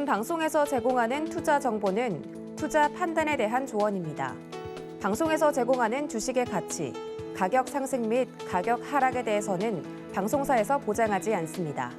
본 방송에서 제공하는 투자 정보는 투자 판단에 대한 조언입니다. 방송에서 제공하는 주식의 가치, 가격 상승 및 가격 하락에 대해서는 방송사에서 보장하지 않습니다.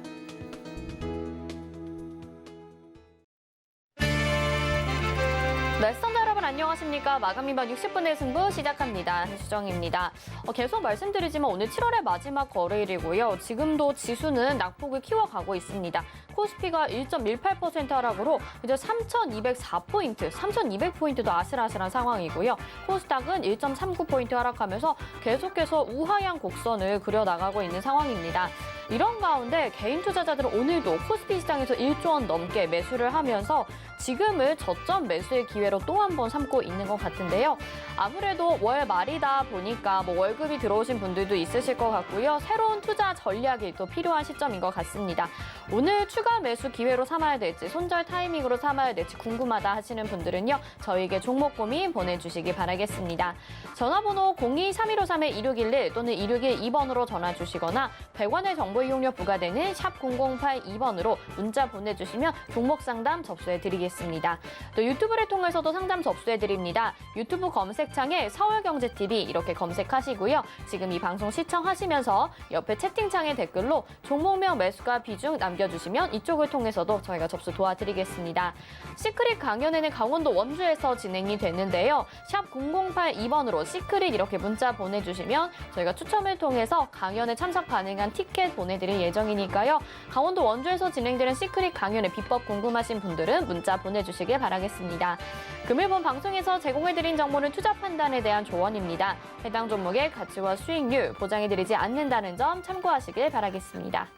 네, 시청자 여러분 안녕하십니까. 마감이반 60분의 승부 시작합니다. 한수정입니다. 계속 말씀드리지만 오늘 7월의 마지막 거래일이고요. 지금도 지수는 낙폭을 키워가고 있습니다. 코스피가 1.18% 하락으로 이제 3,204포인트, 3,200포인트도 아슬아슬한 상황이고요. 코스닥은 1.39포인트 하락하면서 계속해서 우하향 곡선을 그려나가고 있는 상황입니다. 이런 가운데 개인 투자자들은 오늘도 코스피 시장에서 1조 원 넘게 매수를 하면서 지금을 저점 매수의 기회로 또 한 번 삼고 있는 것 같은데요. 아무래도 월 말이다 보니까 월급이 들어오신 분들도 있으실 것 같고요. 새로운 투자 전략이 또 필요한 시점인 것 같습니다. 오늘 추가 매수 기회로 삼아야 될지 손절 타이밍으로 삼아야 될지 궁금하다 하시는 분들은요. 저희에게 종목 고민 보내주시기 바라겠습니다. 전화번호 02-3153-2611 또는 2612번으로 전화 주시거나 100원의 정보 이용료 부과되는 샵 0082번으로 문자 보내주시면 종목 상담 접수해드리겠습니다. 또 유튜브를 통해서도 상담 접수해드립니다. 유튜브 검색창에 서울경제TV 이렇게 검색하시고요. 지금 이 방송 시청하시면서 옆에 채팅창에 댓글로 종목명 매수가 비중 남겨주시면 이쪽을 통해서도 저희가 접수 도와드리겠습니다. 시크릿 강연회는 강원도 원주에서 진행이 되는데요. 샵 0082번으로 시크릿 이렇게 문자 보내주시면 저희가 추첨을 통해서 강연에 참석 가능한 티켓 보내드릴 예정이니까요. 강원도 원주에서 진행되는 시크릿 강연의 비법 궁금하신 분들은 문자 보내주시길 바라겠습니다. 금일본 방송에서 제공해드린 정보는 투자 판단에 대한 조언입니다. 해당 종목의 가치와 수익률 보장해드리지 않는다는 점 참고하시길 바라겠습니다.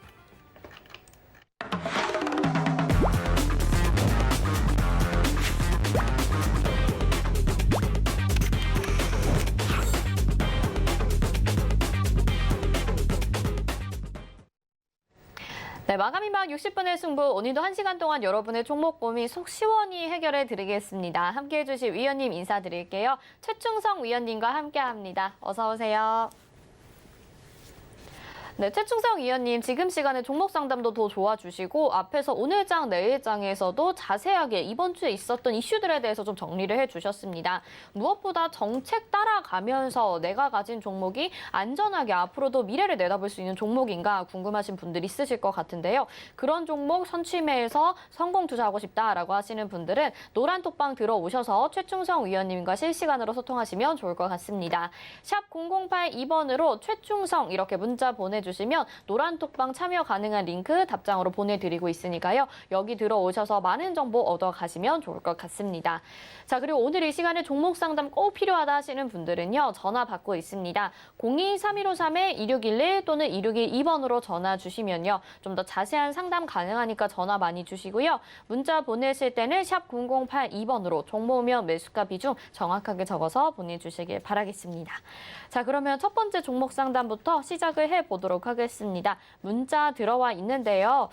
네, 마감이막 60분의 승부, 오늘도 1시간 동안 여러분의 종목 고민 속 시원히 해결해 드리겠습니다. 함께해 주실 위원님 인사드릴게요. 최충성 위원님과 함께합니다. 어서 오세요. 네, 최충성 위원님, 지금 시간에 종목 상담도 더 도와주시고 앞에서 오늘장, 내일장에서도 자세하게 이번 주에 있었던 이슈들에 대해서 좀 정리를 해주셨습니다. 무엇보다 정책 따라가면서 내가 가진 종목이 안전하게 앞으로도 미래를 내다볼 수 있는 종목인가 궁금하신 분들 있으실 것 같은데요. 그런 종목 선취매에서 성공 투자하고 싶다라고 하시는 분들은 노란 톡방 들어오셔서 최충성 위원님과 실시간으로 소통하시면 좋을 것 같습니다. 샵 0082번으로 최충성 이렇게 문자 보내주시면 노란 톡방 참여 가능한 링크 답장으로 보내드리고 있으니까요. 여기 들어오셔서 많은 정보 얻어가시면 좋을 것 같습니다. 자, 그리고 오늘 이 시간에 종목 상담 꼭 필요하다 하시는 분들은요. 전화 받고 있습니다. 02-3153-2611 또는 2612번으로 전화 주시면요. 좀 더 자세한 상담 가능하니까 전화 많이 주시고요. 문자 보내실 때는 샵 0082번으로 종목명 매수가 비중 정확하게 적어서 보내주시길 바라겠습니다. 자, 그러면 첫 번째 종목 상담부터 시작을 해보도록 하겠습니다. 문자 들어와 있는데요.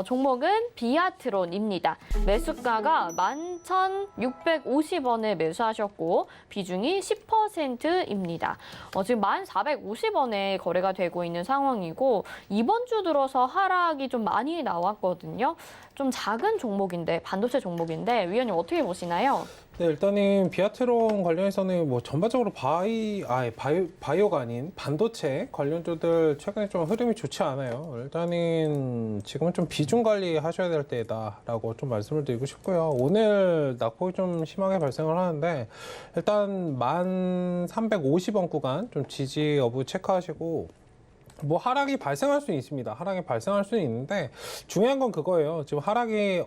종목은 비아트론입니다. 매수가가 11,650원에 매수하셨고 비중이 10%입니다. 지금 1,450원에 거래가 되고 있는 상황이고 이번 주 들어서 하락이 좀 많이 나왔거든요. 좀 작은 종목인데, 반도체 종목인데 위원님 어떻게 보시나요? 네, 일단은 비아트론 관련해서는 전반적으로 바이오가 아닌 반도체 관련주들 최근에 좀 흐름이 좋지 않아요. 일단은 지금은 좀 비중 관리하셔야 될 때다라고 좀 말씀을 드리고 싶고요. 오늘 낙폭이 좀 심하게 발생을 하는데 일단 1,350원 구간 좀 지지 여부 체크하시고 하락이 발생할 수는 있습니다. 하락이 발생할 수는 있는데 중요한 건 그거예요. 지금 하락이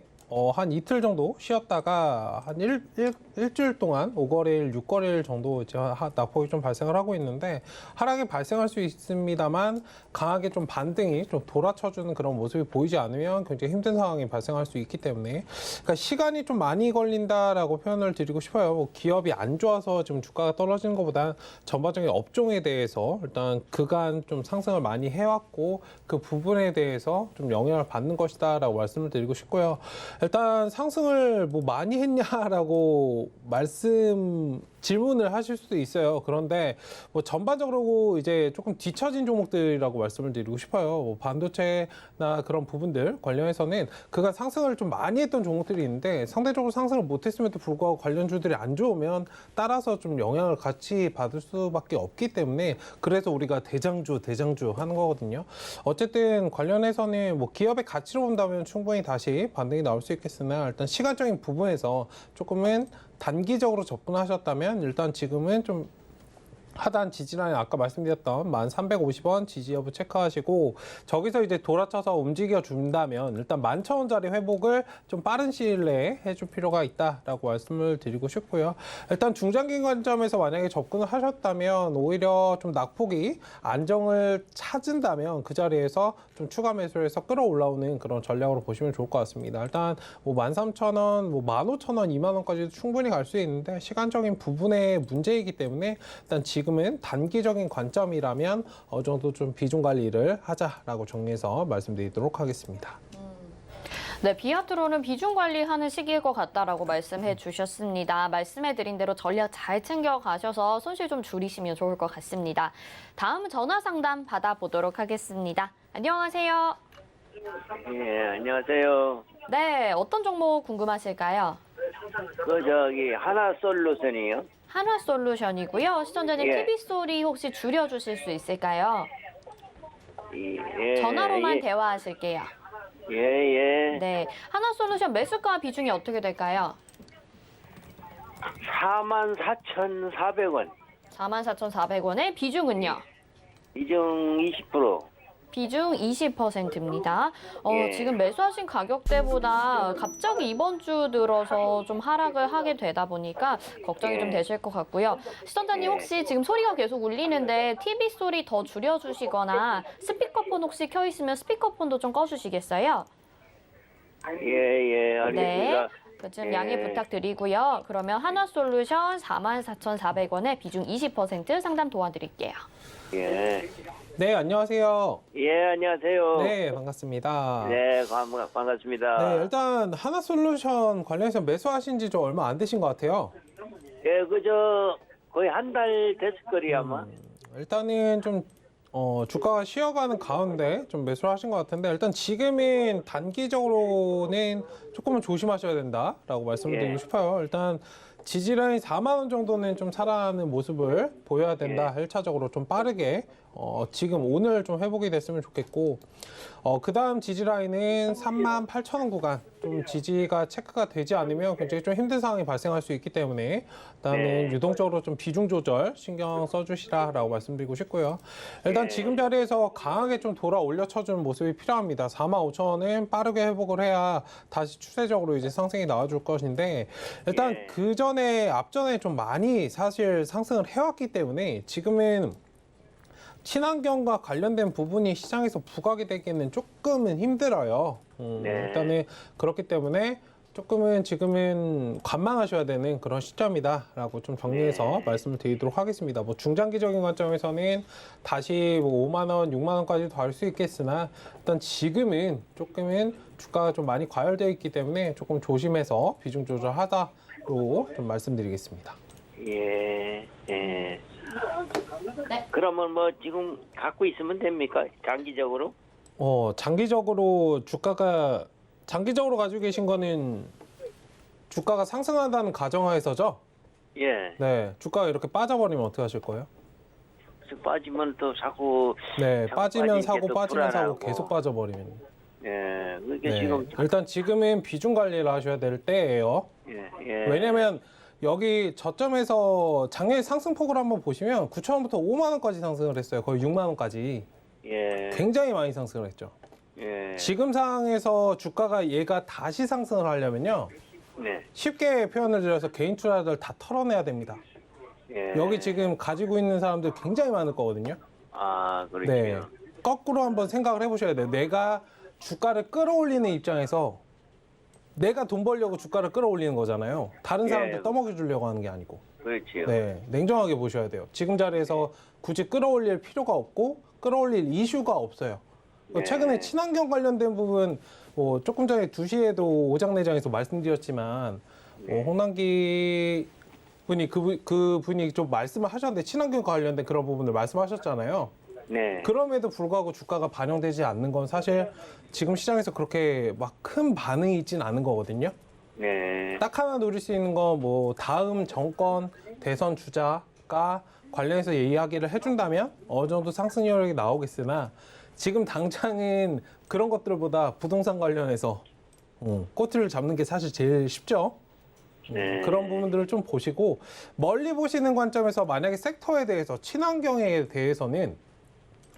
한 이틀 정도 쉬었다가 한 일주일 동안 5거래일, 6거래일 정도 이제 낙폭이 좀 발생을 하고 있는데 하락이 발생할 수 있습니다만 강하게 좀 반등이 좀 돌아쳐주는 그런 모습이 보이지 않으면 굉장히 힘든 상황이 발생할 수 있기 때문에 그러니까 시간이 좀 많이 걸린다라고 표현을 드리고 싶어요. 기업이 안 좋아서 지금 주가가 떨어지는 것보다 전반적인 업종에 대해서 일단 그간 좀 상승을 많이 해왔고 그 부분에 대해서 좀 영향을 받는 것이다라고 말씀을 드리고 싶고요. 일단 상승을 많이 했냐라고 말씀 질문을 하실 수도 있어요. 그런데 뭐 전반적으로 이제 조금 뒤처진 종목들이라고 말씀을 드리고 싶어요. 뭐 반도체나 그런 부분들 관련해서는 그간 상승을 좀 많이 했던 종목들이 있는데 상대적으로 상승을 못했음에도 불구하고 관련주들이 안 좋으면 따라서 좀 영향을 같이 받을 수밖에 없기 때문에 그래서 우리가 대장주 하는 거거든요. 어쨌든 관련해서는 뭐 기업의 가치로 본다면 충분히 다시 반등이 나올 수 있겠으나 일단 시간적인 부분에서 조금은 단기적으로 접근하셨다면 일단 지금은 좀 하단 지지라인 아까 말씀드렸던 1,350원 지지 여부 체크하시고 저기서 이제 돌아쳐서 움직여 준다면 일단 11,000원짜리 회복을 좀 빠른 시일 내에 해줄 필요가 있다라고 말씀을 드리고 싶고요. 일단 중장기 관점에서 만약에 접근을 하셨다면 오히려 좀 낙폭이 안정을 찾은다면 그 자리에서 좀 추가 매수를 해서 끌어올라오는 그런 전략으로 보시면 좋을 것 같습니다. 일단 뭐 13,000원, 뭐 15,000원, 2만원까지도 충분히 갈 수 있는데 시간적인 부분의 문제이기 때문에 일단 지금은 단기적인 관점이라면 어느 정도 좀 비중 관리를 하자라고 정리해서 말씀드리도록 하겠습니다. 네, 비아트로는 비중 관리하는 시기일 것 같다라고 말씀해 주셨습니다. 말씀해 드린 대로 전략 잘 챙겨 가셔서 손실 좀 줄이시면 좋을 것 같습니다. 다음 전화 상담 받아보도록 하겠습니다. 안녕하세요. 예, 안녕하세요. 네, 어떤 종목 궁금하실까요? 하나솔루션이요? 한화솔루션이고요. 시청자님 예. TV 소리 혹시 줄여주실 수 있을까요? 예, 전화로만 예, 대화하실게요. 예, 예. 네, 한화솔루션 매수가 비중이 어떻게 될까요? 44,400원. 44,400원의 비중은요? 이중 20%. 비중 20%입니다. 예. 지금 매수하신 가격대보다 갑자기 이번 주 들어서 좀 하락을 하게 되다 보니까 걱정이 예. 좀 되실 것 같고요. 시청자님 예. 혹시 지금 소리가 계속 울리는데 TV 소리 더 줄여주시거나 스피커폰 혹시 켜 있으면 스피커폰도 좀 꺼주시겠어요? 예, 예, 알겠습니다. 좀 예. 양해 부탁드리고요. 그러면 한화솔루션 44,400원에 비중 20% 상담 도와드릴게요. 예. 네, 안녕하세요. 예, 안녕하세요. 네, 반갑습니다. 네, 반갑습니다. 네, 일단 하나솔루션 관련해서 매수하신 지 좀 얼마 안 되신 것 같아요. 예, 거의 한 달 됐을 거리 아마. 일단은 좀 주가가 쉬어가는 가운데 좀 매수를 하신 것 같은데 일단 지금은 단기적으로는 조금은 조심하셔야 된다라고 말씀을 드리고 예. 싶어요. 일단 지지라인 4만 원 정도는 좀 살아나는 모습을 보여야 된다. 1차적으로 좀 빠르게 지금 오늘 좀 회복이 됐으면 좋겠고 그 다음 지지라인은 38,000원 구간 좀 지지가 체크가 되지 않으면 굉장히 좀 힘든 상황이 발생할 수 있기 때문에 일단은 유동적으로 좀 비중 조절 신경 써주시라라고 말씀드리고 싶고요. 일단 지금 자리에서 강하게 좀 돌아 올려 쳐주는 모습이 필요합니다. 45,000원은 빠르게 회복을 해야 다시 추세적으로 이제 상승이 나와줄 것인데 일단 그 전에 앞전에 좀 많이 사실 상승을 해왔기 때문에 지금은 친환경과 관련된 부분이 시장에서 부각이 되기는 조금은 힘들어요. 네. 일단은 그렇기 때문에 조금은 지금은 관망하셔야 되는 그런 시점이다라고 좀 정리해서 말씀을 드리도록 하겠습니다. 뭐 중장기적인 관점에서는 다시 뭐 5만 원, 6만 원까지도 갈 수 있겠으나 일단 지금은 조금은 주가가 좀 많이 과열되어 있기 때문에 조금 조심해서 비중 조절하다로 좀 말씀드리겠습니다. 예, 예. 네. 그러면 뭐 지금 갖고 있으면 됩니까? 장기적으로? 장기적으로 주가가 장기적으로 가지고 계신 거는 주가가 상승한다는 가정하에서죠? 예. 네, 주가가 이렇게 빠져버리면 어떻게 하실 거예요? 빠지면 또 자꾸 네, 자꾸 빠지면 빠지니까 사고 또 빠지면 사고 불안하고. 계속 빠져버리면. 예. 그게 네, 지금 일단 지금은 비중 관리를 하셔야 될 때예요. 예, 예. 왜냐면 여기 저점에서 작년에 상승폭을 한번 보시면 9,000원부터 5만 원까지 상승을 했어요. 거의 6만 원까지. 예. 굉장히 많이 상승을 했죠. 예. 지금 상황에서 주가가 얘가 다시 상승을 하려면요. 네. 쉽게 표현을 드려서 개인 투자자들 다 털어내야 됩니다. 예. 여기 지금 가지고 있는 사람들 굉장히 많을 거거든요. 아, 그렇죠. 네. 거꾸로 한번 생각을 해보셔야 돼요. 내가 주가를 끌어올리는 입장에서 내가 돈 벌려고 주가를 끌어올리는 거잖아요. 다른 사람들 예. 떠먹여 주려고 하는 게 아니고. 그렇지요. 네. 냉정하게 보셔야 돼요. 지금 자리에서 굳이 끌어올릴 필요가 없고 끌어올릴 이슈가 없어요. 네. 최근에 친환경 관련된 부분 뭐 조금 전에 2시에도 오장내장에서 말씀드렸지만 뭐 홍남기 분이 그분이 좀 말씀을 하셨는데 친환경과 관련된 그런 부분을 말씀하셨잖아요. 네. 그럼에도 불구하고 주가가 반영되지 않는 건 사실 지금 시장에서 그렇게 막 큰 반응이 있진 않은 거거든요. 네. 딱 하나 노릴 수 있는 건 뭐 다음 정권 대선 주자가 관련해서 이야기를 해준다면 어느 정도 상승 여력이 나오겠으나 지금 당장은 그런 것들보다 부동산 관련해서 꼬투리를 잡는 게 사실 제일 쉽죠. 네. 그런 부분들을 좀 보시고 멀리 보시는 관점에서 만약에 섹터에 대해서 친환경에 대해서는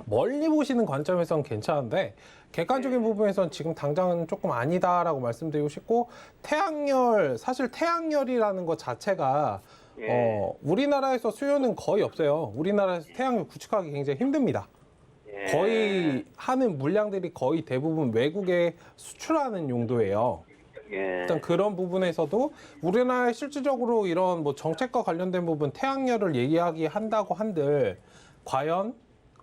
멀리 보시는 관점에서는 괜찮은데 객관적인 부분에서는 지금 당장은 조금 아니다라고 말씀드리고 싶고 사실 태양열이라는 것 자체가 예. 우리나라에서 수요는 거의 없어요. 우리나라에서 태양열 구축하기 굉장히 힘듭니다. 예. 거의 하는 물량들이 거의 대부분 외국에 수출하는 용도예요. 예. 일단 그런 부분에서도 우리나라에 실질적으로 이런 뭐 정책과 관련된 부분 태양열을 얘기하기 한들 과연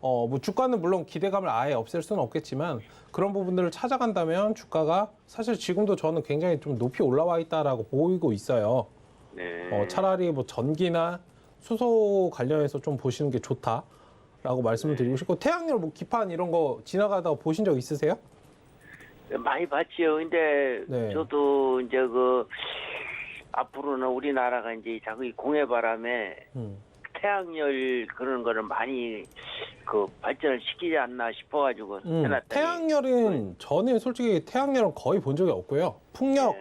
뭐 주가는 물론 기대감을 아예 없앨 수는 없겠지만 그런 부분들을 찾아간다면 주가가 사실 지금도 저는 굉장히 좀 높이 올라와 있다라고 보이고 있어요. 네. 차라리 뭐 전기나 수소 관련해서 좀 보시는 게 좋다라고 말씀을 드리고 싶고 태양열 뭐 기판 이런 거 지나가다가 보신 적 있으세요? 많이 봤지요. 근데 네. 저도 이제 앞으로는 우리나라가 이제 자꾸 이 공해 바람에 태양열 그런 거를 많이 발전을 시키지 않나 싶어가지고 해놨더니 태양열은 저는 솔직히 태양열은 거의 본 적이 없고요. 풍력,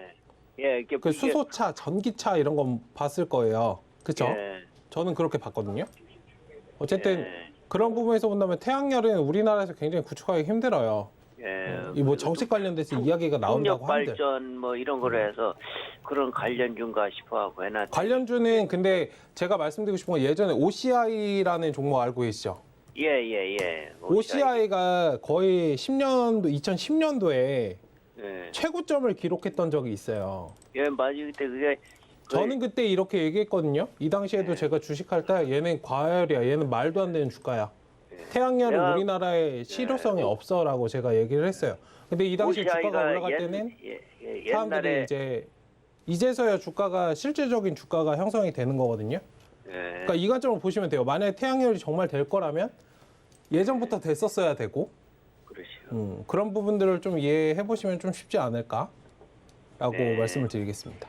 이게 그 수소차, 전기차 이런 건 봤을 거예요. 그렇죠? 예. 저는 그렇게 봤거든요. 어쨌든 예. 그런 부분에서 본다면 태양열은 우리나라에서 굉장히 구축하기 힘들어요. 이 뭐 정책 관련돼서 이야기가 나온다고 풍력 하는데 발전 뭐 이런 거로 해서 그런 관련주인가 싶어하고 해놨더니 관련주는 근데 제가 말씀드리고 싶은 건 예전에 OCI라는 종목 알고 계시죠? 예. OCI가 거의 2010년도에 예. 최고점을 기록했던 적이 있어요. 예, 맞아요. 그때 그게 저는 그때 이렇게 얘기했거든요. 이 당시에도 제가 주식할 때 얘는 과열이야. 얘는 말도 안 되는 주가야. 태양열은 내가- 우리나라에 실효성이 없어라고 제가 얘기를 했어요. 근데 이 당시에 주가가 올라갈 때는 사람들이 옛날에 이제서야 주가가 실질적인 주가가 형성이 되는 거거든요. 그러니까 이 관점을 보시면 돼요. 만약에 태양열이 정말 될 거라면 예전부터 됐었어야 되고 그러시죠. 그런 부분들을 좀 이해해 보시면 좀 쉽지 않을까라고 네. 말씀을 드리겠습니다.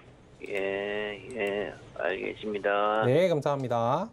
예, 알겠습니다. 네, 감사합니다.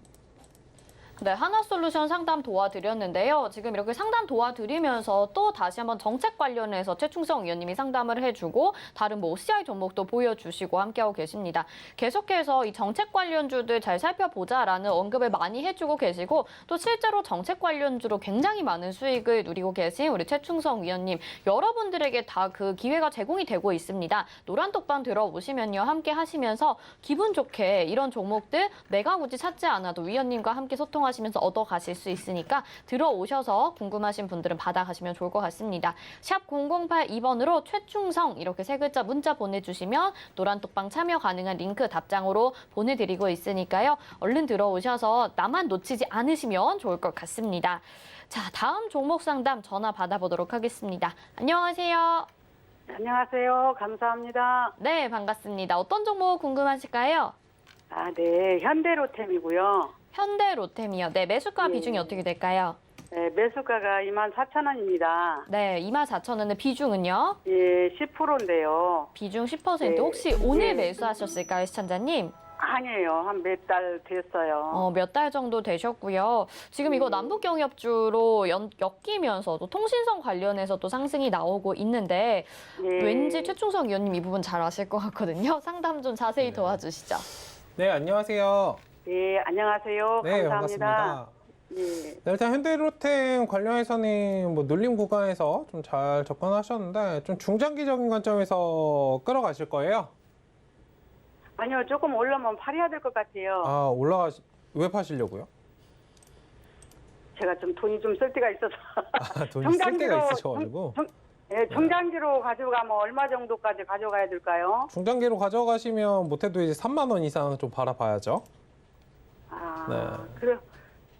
네, 하나솔루션 상담 도와드렸는데요. 지금 이렇게 상담 도와드리면서 또 다시 한번 정책 관련해서 최충성 위원님이 상담을 해주고 다른 뭐 OCI 종목도 보여주시고 함께하고 계십니다. 계속해서 이 정책 관련주들 잘 살펴보자라는 언급을 많이 해주고 계시고 또 실제로 정책 관련주로 굉장히 많은 수익을 누리고 계신 우리 최충성 위원님 여러분들에게 다 그 기회가 제공이 되고 있습니다. 노란톡방 들어오시면요. 함께 하시면서 기분 좋게 이런 종목들 내가 굳이 찾지 않아도 위원님과 함께 소통하시면서 얻어가실 수 있으니까 들어오셔서 궁금하신 분들은 받아가시면 좋을 것 같습니다. 샵 0082번으로 최충성 이렇게 세 글자 문자 보내주시면 노란톡방 참여 가능한 링크 답장으로 보내드리고 있으니까요. 얼른 들어오셔서 나만 놓치지 않으시면 좋을 것 같습니다. 자, 다음 종목 상담 전화 받아보도록 하겠습니다. 안녕하세요. 안녕하세요. 감사합니다. 네, 반갑습니다. 어떤 종목 궁금하실까요? 네. 현대로템이고요. 현대로템이요. 네, 매수가 네. 비중이 어떻게 될까요? 네, 매수가가 24,000원입니다. 네, 24,000원의 비중은요? 예, 10%인데요. 비중 10%. 네. 혹시 오늘 네. 매수하셨을까요, 시청자님? 아니에요. 한 몇 달 됐어요. 몇 달 정도 되셨고요. 지금 이거 남북경협주로 엮이면서도 통신성 관련해서도 상승이 나오고 있는데 네. 왠지 최충성 위원님 이 부분 잘 아실 것 같거든요. 상담 좀 자세히 도와주시죠. 네, 안녕하세요. 네, 안녕하세요. 네, 감사합니다. 반갑습니다. 네. 네, 일단 현대로템 관련해서는 뭐 눌림 구간에서 좀 잘 접근하셨는데 좀 중장기적인 관점에서 끌어가실 거예요? 아니요, 조금 올라면 팔아야 될 것 같아요. 왜 파시려고요? 제가 좀 돈이 좀 쓸 때가 있어서. 돈이 쓸 때가 있으셔가지고. 중장기로 가져가면 얼마 정도까지 가져가야 될까요? 중장기로 가져가시면 못해도 이제 3만 원 이상 좀 바라봐야죠.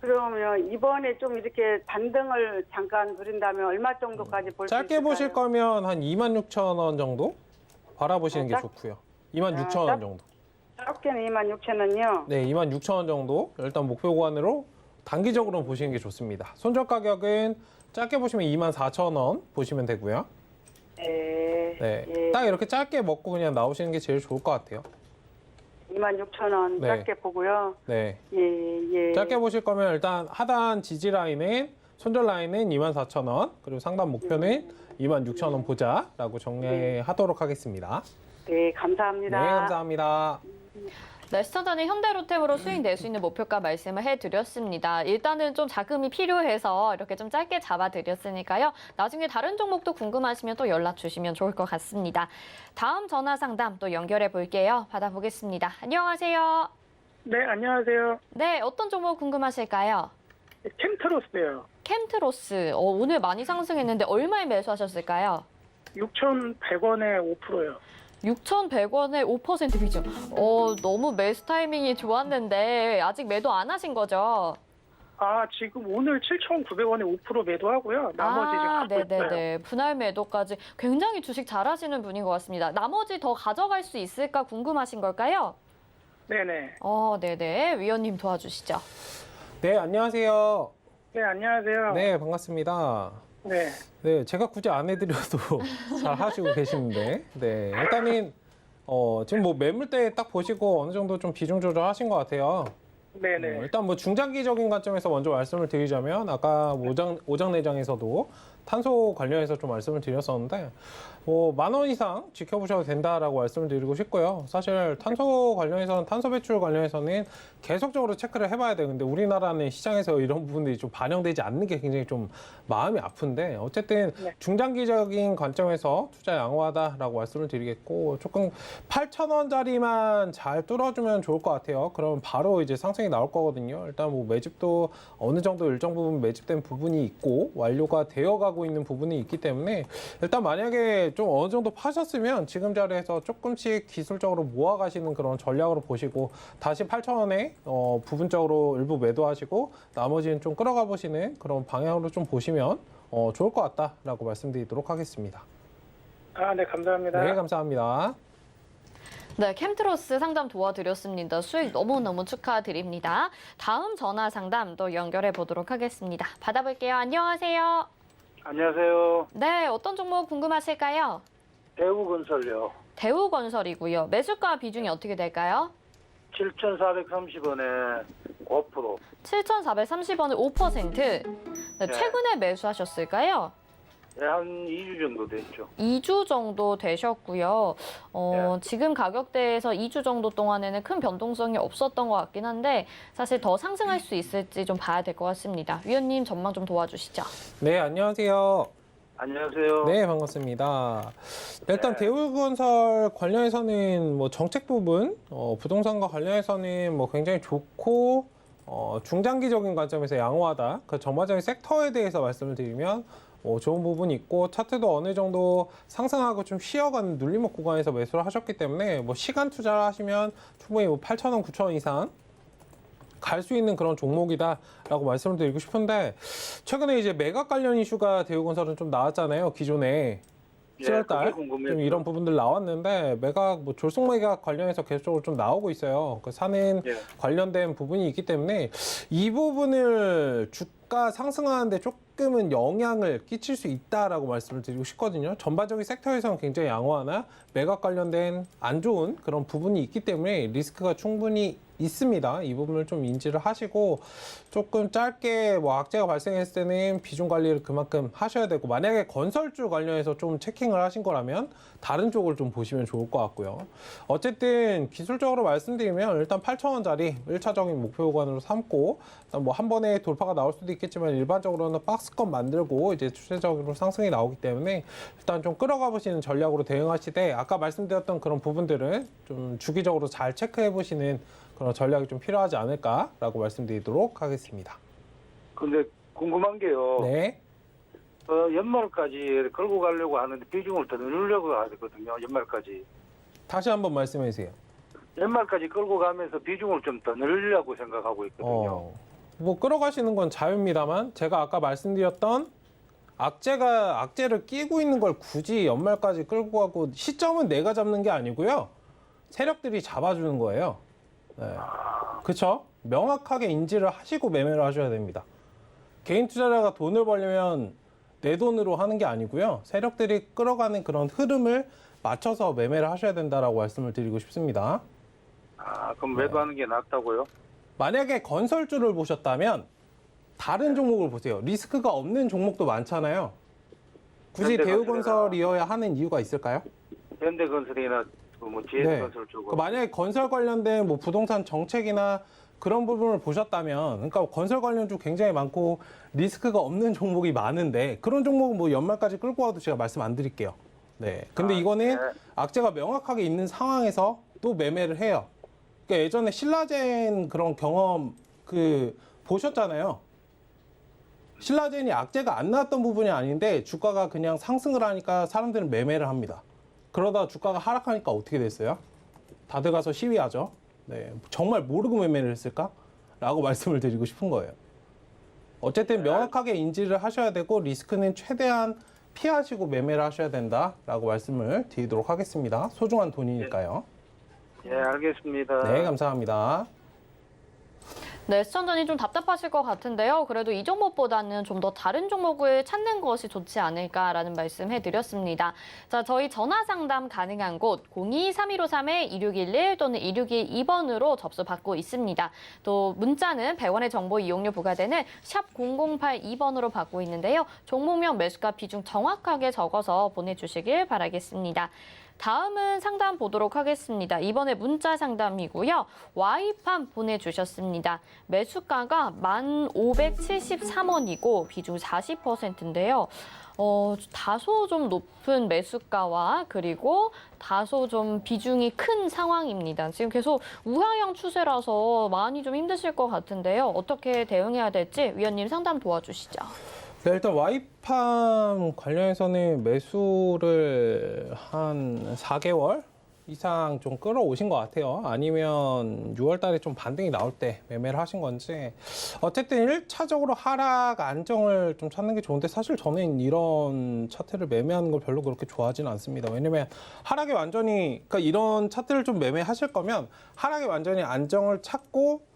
그러면 이번에 좀 이렇게 반등을 잠깐 누린다면 얼마 정도까지 볼 수 있을까요? 짧게 보실 거면 한 26,000원 정도 바라보시는 게 좋고요. 26,000원 정도. 적게는 26,000원이요. 네, 26,000원 정도 일단 목표 구간으로 단기적으로 보시는 게 좋습니다. 손절 가격은 짧게 보시면 24,000원 보시면 되고요. 네. 네, 예. 딱 이렇게 짧게 먹고 그냥 나오시는 게 제일 좋을 것 같아요. 26,000원 네. 짧게 보고요. 네, 예. 짧게 보실 거면 일단 하단 지지 라인은 손절 라인은 24,000원 그리고 상단 목표는 26,000원 보자라고 정리하도록 하겠습니다. 네, 감사합니다. 네, 감사합니다. 네, 시청자님 현대로템으로 수익 낼 수 있는 목표가 말씀을 해드렸습니다. 일단은 좀 자금이 필요해서 이렇게 좀 짧게 잡아드렸으니까요. 나중에 다른 종목도 궁금하시면 또 연락 주시면 좋을 것 같습니다. 다음 전화 상담 또 연결해 볼게요. 받아보겠습니다. 안녕하세요. 네, 안녕하세요. 네, 어떤 종목 궁금하실까요? 캠트로스예요. 캠트로스, 오늘 많이 상승했는데 얼마에 매수하셨을까요? 6,100원에 5%요. 6,100원에 5% 비중. 너무 매수 타이밍이 좋았는데 아직 매도 안 하신 거죠? 아, 지금 오늘 7,900원에 5% 매도하고요. 나머지 지금 갖고 있어요. 네네네. 분할 매도까지 굉장히 주식 잘하시는 분인 것 같습니다. 나머지 더 가져갈 수 있을까 궁금하신 걸까요? 네네. 네네. 위원님 도와주시죠. 네, 안녕하세요. 네, 안녕하세요. 네, 반갑습니다. 네. 네, 제가 굳이 안 해드려도 잘 하시고 계시는데, 네, 일단은 지금 뭐 매물대 딱 보시고 어느 정도 좀 비중 조절하신 것 같아요. 네네. 일단 뭐 중장기적인 관점에서 먼저 말씀을 드리자면 아까 오장 내장에서도 탄소 관련해서 좀 말씀을 드렸었는데 뭐 10,000원 이상 지켜보셔도 된다라고 말씀을 드리고 싶고요. 사실 탄소 관련해서는 탄소 배출 관련해서는 계속적으로 체크를 해봐야 돼요. 근데 우리나라는 시장에서 이런 부분들이 좀 반영되지 않는 게 굉장히 좀 마음이 아픈데 어쨌든 네. 중장기적인 관점에서 투자 양호하다라고 말씀을 드리겠고 조금 8,000원짜리만 잘 뚫어주면 좋을 것 같아요. 그러면 바로 이제 상승이 나올 거거든요. 일단 뭐 매집도 어느 정도 일정 부분 매집된 부분이 있고 완료가 되어가고 있는 부분이 있기 때문에 일단 만약에 좀 어느 정도 파셨으면 지금 자리에서 조금씩 기술적으로 모아가시는 그런 전략으로 보시고 다시 8,000원에 부분적으로 일부 매도하시고 나머지는 좀 끌어가 보시는 그런 방향으로 좀 보시면 좋을 것 같다라고 말씀드리도록 하겠습니다. 아, 네, 감사합니다. 네, 감사합니다. 네, 캠트로스 상담 도와드렸습니다. 수익 너무너무 축하드립니다. 다음 전화 상담 또 연결해 보도록 하겠습니다. 받아볼게요. 안녕하세요. 안녕하세요. 네, 어떤 종목 궁금하실까요? 대우건설요. 대우건설이고요. 매수가 비중이 어떻게 될까요? 7,430원에 5%. 7,430원을 5%. 네, 네. 최근에 매수하셨을까요? 네, 한 2주 정도 됐죠. 2주 정도 되셨고요. 네. 지금 가격대에서 2주 정도 동안에는 큰 변동성이 없었던 것 같긴 한데 사실 더 상승할 수 있을지 좀 봐야 될 것 같습니다. 위원님 전망 좀 도와주시죠. 네, 안녕하세요. 안녕하세요. 네, 반갑습니다. 일단 네. 대우건설 관련해서는 뭐 정책 부분, 부동산과 관련해서는 뭐 굉장히 좋고 중장기적인 관점에서 양호하다. 그 전반적인 섹터에 대해서 말씀을 드리면 좋은 부분이 있고 차트도 어느 정도 상승하고 좀 쉬어가는 눌림목 구간에서 매수를 하셨기 때문에 뭐 시간 투자를 하시면 충분히 뭐 8,000원, 9,000원 이상 갈 수 있는 그런 종목이다라고 말씀을 드리고 싶은데 최근에 이제 매각 관련 이슈가 대우건설은 좀 나왔잖아요. 기존에 예, 7월달 그게 궁금해요. 좀 이런 부분들 나왔는데 매각 뭐 졸속 매각 관련해서 계속적으로 좀 나오고 있어요. 그 사는 예. 관련된 부분이 있기 때문에 이 부분을 주가 상승하는데 조금은 영향을 끼칠 수 있다라고 말씀을 드리고 싶거든요. 전반적인 섹터에서는 굉장히 양호하나 매각 관련된 안 좋은 그런 부분이 있기 때문에 리스크가 충분히 있습니다. 이 부분을 좀 인지를 하시고 조금 짧게 뭐 악재가 발생했을 때는 비중 관리를 그만큼 하셔야 되고 만약에 건설주 관련해서 좀 체킹을 하신 거라면 다른 쪽을 좀 보시면 좋을 것 같고요. 어쨌든 기술적으로 말씀드리면 일단 8,000원짜리 1차적인 목표 구간으로 삼고 뭐 한 번에 돌파가 나올 수도 있겠지만 일반적으로는 박스권 만들고 이제 추세적으로 상승이 나오기 때문에 일단 좀 끌어가 보시는 전략으로 대응하시되 아까 말씀드렸던 그런 부분들은 좀 주기적으로 잘 체크해 보시는 그런 전략이 좀 필요하지 않을까라고 말씀드리도록 하겠습니다. 근데 궁금한 게요. 네. 연말까지 끌고 가려고 하는데 비중을 더 늘리려고 하거든요. 연말까지. 다시 한번 말씀해 주세요. 연말까지 끌고 가면서 비중을 좀 더 늘리려고 생각하고 있거든요. 뭐 끌어가시는 건 자유입니다만 제가 아까 말씀드렸던 악재를 끼고 있는 걸 굳이 연말까지 끌고 가고 시점은 내가 잡는 게 아니고요. 세력들이 잡아주는 거예요. 네. 그렇죠? 명확하게 인지를 하시고 매매를 하셔야 됩니다. 개인 투자자가 돈을 벌려면 내 돈으로 하는 게 아니고요. 세력들이 끌어가는 그런 흐름을 맞춰서 매매를 하셔야 된다라고 말씀을 드리고 싶습니다. 그럼 매도하는 게 낫다고요? 만약에 건설주를 보셨다면 다른 종목을 보세요. 리스크가 없는 종목도 많잖아요. 굳이 대우건설이어야 하는 이유가 있을까요? 현대건설이나 뭐 GS건설 쪽으로. 만약에 건설 관련된 뭐 부동산 정책이나 그런 부분을 보셨다면, 그러니까 건설 관련주 굉장히 많고 리스크가 없는 종목이 많은데 그런 종목은 뭐 연말까지 끌고 와도 제가 말씀 안 드릴게요. 네. 근데 이거는 악재가 명확하게 있는 상황에서 또 매매를 해요. 그러니까 예전에 신라젠 그런 경험 보셨잖아요. 신라젠이 악재가 안 나왔던 부분이 아닌데 주가가 그냥 상승을 하니까 사람들은 매매를 합니다. 그러다 주가가 하락하니까 어떻게 됐어요? 다들 가서 시위하죠. 네, 정말 모르고 매매를 했을까? 라고 말씀을 드리고 싶은 거예요. 어쨌든 명확하게 인지를 하셔야 되고 리스크는 최대한 피하시고 매매를 하셔야 된다라고 말씀을 드리도록 하겠습니다. 소중한 돈이니까요. 예, 알겠습니다. 네, 감사합니다. 네, 시청자님 좀 답답하실 것 같은데요. 그래도 이 종목보다는 좀 더 다른 종목을 찾는 것이 좋지 않을까라는 말씀 해드렸습니다. 자, 저희 전화 상담 가능한 곳 02-3153-2611 또는 2612번으로 접수 받고 있습니다. 또 문자는 100원의 정보 이용료 부과되는 샵 0082번으로 받고 있는데요. 종목명 매수가 비중 정확하게 적어서 보내주시길 바라겠습니다. 다음은 상담 보도록 하겠습니다. 이번에 문자 상담이고요. Y팜 보내주셨습니다. 매수가가 1,573원이고 비중 40%인데요. 다소 좀 높은 매수가와 그리고 다소 좀 비중이 큰 상황입니다. 지금 계속 우하형 추세라서 많이 좀 힘드실 것 같은데요. 어떻게 대응해야 될지 위원님 상담 도와주시죠. 네, 일단 Y팜 관련해서는 매수를 한 4개월 이상 좀 끌어오신 것 같아요. 아니면 6월 달에 좀 반등이 나올 때 매매를 하신 건지. 어쨌든 1차적으로 하락 안정을 좀 찾는 게 좋은데 사실 저는 이런 차트를 매매하는 걸 별로 그렇게 좋아하지는 않습니다. 왜냐면 하락이 완전히, 그러니까 이런 차트를 좀 매매하실 거면 하락이 완전히 안정을 찾고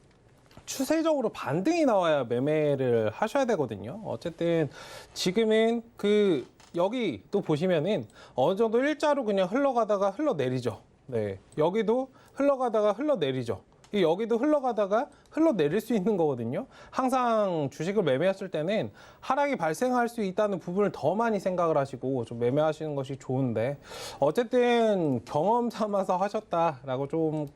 추세적으로 반등이 나와야 매매를 하셔야 되거든요. 어쨌든 지금은 여기 또 보시면은 어느 정도 일자로 그냥 흘러가다가 흘러내리죠. 네. 여기도 흘러가다가 흘러내리죠. 여기도 흘러가다가 흘러내릴 수 있는 거거든요. 항상 주식을 매매했을 때는 하락이 발생할 수 있다는 부분을 더 많이 생각을 하시고 좀 매매하시는 것이 좋은데 어쨌든 경험 삼아서 하셨다라고 좀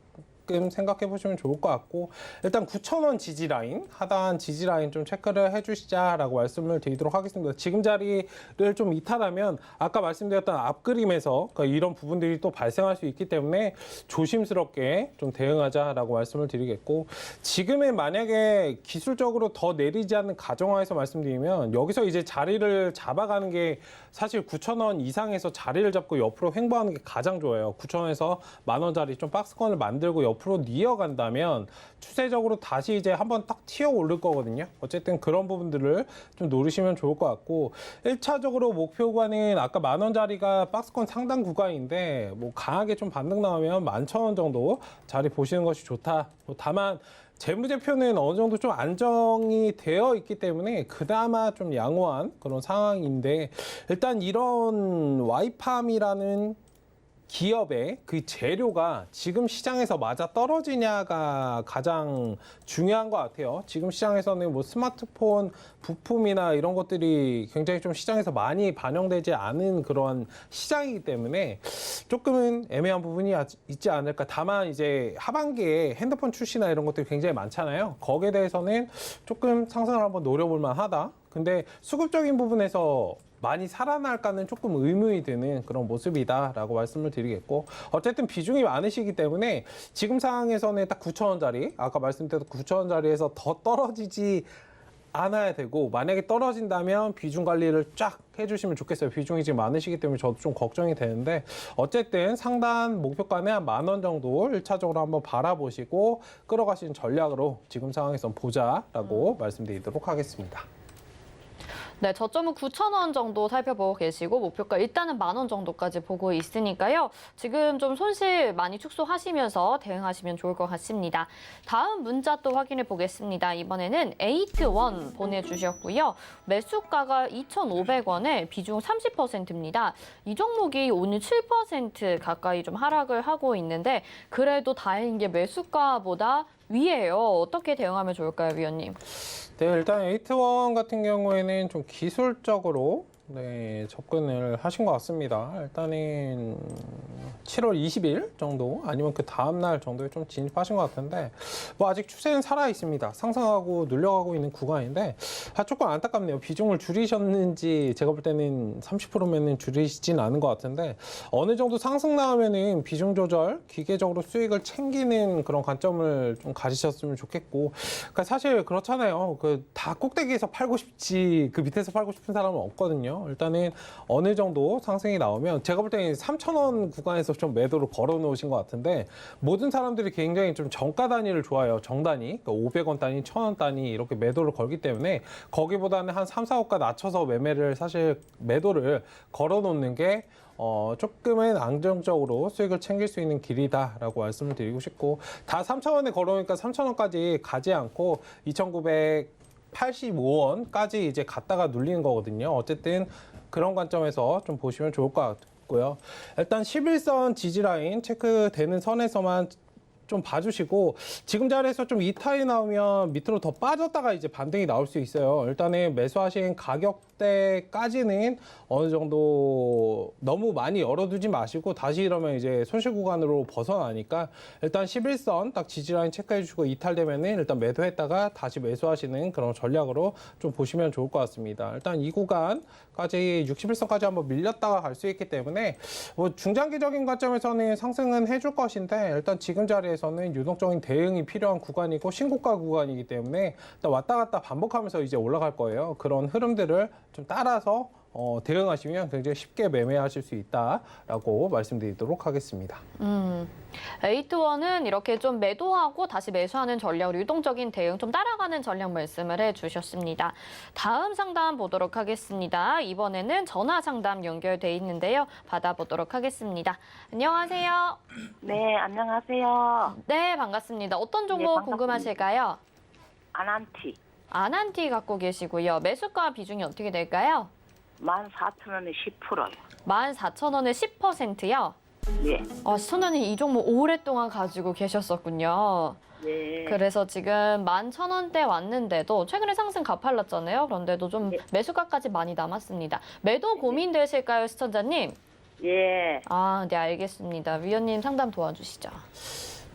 생각해 보시면 좋을 것 같고 일단 9,000원 지지라인, 하단 지지라인 좀 체크를 해주시자라고 말씀을 드리도록 하겠습니다. 지금 자리를 좀 이탈하면 아까 말씀드렸던 앞그림에서 그러니까 이런 부분들이 또 발생할 수 있기 때문에 조심스럽게 좀 대응하자라고 말씀을 드리겠고 지금은 만약에 기술적으로 더 내리지 않는 가정하에서 말씀드리면 여기서 이제 자리를 잡아가는 게 사실 9,000원 이상에서 자리를 잡고 옆으로 횡보하는 게 가장 좋아요. 9,000원에서 10,000원짜리 좀 박스권을 만들고 옆으로 이어간다면 추세적으로 다시 이제 한번 딱 튀어 오를 거거든요. 어쨌든 그런 부분들을 좀 노리시면 좋을 것 같고 1차적으로 목표 구간은 아까 10,000원짜리가 박스권 상단 구간인데 뭐 강하게 좀 반등 나오면 11,000원 정도 자리 보시는 것이 좋다. 다만 재무제표는 어느 정도 좀 안정이 되어 있기 때문에 그나마 좀 양호한 그런 상황인데 일단 이런 Y팜이라는 기업의 그 재료가 지금 시장에서 맞아 떨어지냐가 가장 중요한 것 같아요. 지금 시장에서는 뭐 스마트폰 부품이나 이런 것들이 굉장히 좀 시장에서 많이 반영되지 않은 그런 시장이기 때문에 조금은 애매한 부분이 있지 않을까. 다만 이제 하반기에 핸드폰 출시나 이런 것들이 굉장히 많잖아요. 거기에 대해서는 조금 상승을 한번 노려볼 만하다. 근데 수급적인 부분에서 많이 살아날까는 조금 의문이 드는 그런 모습이다라고 말씀을 드리겠고 어쨌든 비중이 많으시기 때문에 지금 상황에서는 딱 9,000원짜리 아까 말씀드렸던 9,000원짜리에서 더 떨어지지 않아야 되고 만약에 떨어진다면 비중 관리를 쫙 해주시면 좋겠어요. 비중이 지금 많으시기 때문에 저도 좀 걱정이 되는데 어쨌든 상단 목표가는 한 10,000원 정도 1차적으로 한번 바라보시고 끌어가시는 전략으로 지금 상황에선 보자라고 말씀드리도록 하겠습니다. 네, 저점은 9,000원 정도 살펴보고 계시고 목표가 일단은 10,000원 정도까지 보고 있으니까요. 지금 좀 손실 많이 축소하시면서 대응하시면 좋을 것 같습니다. 다음 문자 또 확인해 보겠습니다. 이번에는 에이트원 보내주셨고요. 매수가가 2,500원에 비중 30%입니다. 이 종목이 오늘 7% 가까이 좀 하락을 하고 있는데 그래도 다행인 게 매수가보다 위에요. 어떻게 대응하면 좋을까요, 위원님? 네, 일단 에이트원 같은 경우에는 좀 기술적으로 접근을 하신 것 같습니다. 일단은 7월 20일 정도 아니면 그 다음날 정도에 좀 진입하신 것 같은데 뭐 아직 추세는 살아 있습니다. 상승하고 눌려가고 있는 구간인데 조금 안타깝네요. 비중을 줄이셨는지 제가 볼 때는 30%면은 줄이시진 않은 것 같은데 어느 정도 상승 나오면은 비중 조절, 기계적으로 수익을 챙기는 그런 관점을 좀 가지셨으면 좋겠고 그러니까 사실 그렇잖아요. 그 다 꼭대기에서 팔고 싶지 그 밑에서 팔고 싶은 사람은 없거든요. 일단은 어느 정도 상승이 나오면 제가 볼 때는 3,000원 구간에서 좀 매도를 걸어 놓으신 것 같은데 모든 사람들이 굉장히 좀 정가 단위를 좋아해요. 정단위, 그러니까 500원 단위, 1,000원 단위 이렇게 매도를 걸기 때문에 거기보다는 한 3, 4호가 낮춰서 매매를 사실 매도를 걸어 놓는 게 조금은 안정적으로 수익을 챙길 수 있는 길이다라고 말씀을 드리고 싶고 다 3,000원에 걸어오니까 3,000원까지 가지 않고 2,985원까지 이제 갔다가 눌리는 거거든요. 어쨌든 그런 관점에서 좀 보시면 좋을 것 같고요. 일단 11선 지지라인 체크되는 선에서만 좀 봐주시고 지금 자리에서 좀 이탈이 나오면 밑으로 더 빠졌다가 이제 반등이 나올 수 있어요. 일단은 매수하신 가격대까지는 어느 정도 너무 많이 열어두지 마시고 다시 이러면 이제 손실 구간으로 벗어나니까 일단 11선 딱 지지라인 체크해 주시고 이탈되면은 일단 매도했다가 다시 매수하시는 그런 전략으로 좀 보시면 좋을 것 같습니다. 일단 이 구간까지 61선까지 한번 밀렸다가 갈 수 있기 때문에 뭐 중장기적인 관점에서는 상승은 해줄 것인데 일단 지금 자리에서는 유동적인 대응이 필요한 구간이고 신고가 구간이기 때문에 일단 왔다 갔다 반복하면서 이제 올라갈 거예요. 그런 흐름들을 좀 따라서 대응하시면 굉장히 쉽게 매매하실 수 있다라고 말씀드리도록 하겠습니다. 에이트원은 이렇게 좀 매도하고 다시 매수하는 전략으로 유동적인 대응 좀 따라가는 전략 말씀을 해주셨습니다. 다음 상담 보도록 하겠습니다. 이번에는 전화 상담 연결돼 있는데요. 받아보도록 하겠습니다. 안녕하세요. 네, 안녕하세요. 네, 반갑습니다. 어떤 종목 반갑습니다. 궁금하실까요? 아난티 아난티 갖고 계시고요. 매수가 비중이 어떻게 될까요? 14,000원에 10%요. 14,000원에 10%요? 예. 시청자님 이 종목 오랫동안 가지고 계셨었군요. 예. 그래서 지금 11,000원대 왔는데도 최근에 상승 가팔랐잖아요. 그런데도 좀 네. 매수가까지 많이 남았습니다. 매도 고민되실까요, 시청자님? 예. 네, 알겠습니다. 위원님 상담 도와주시죠.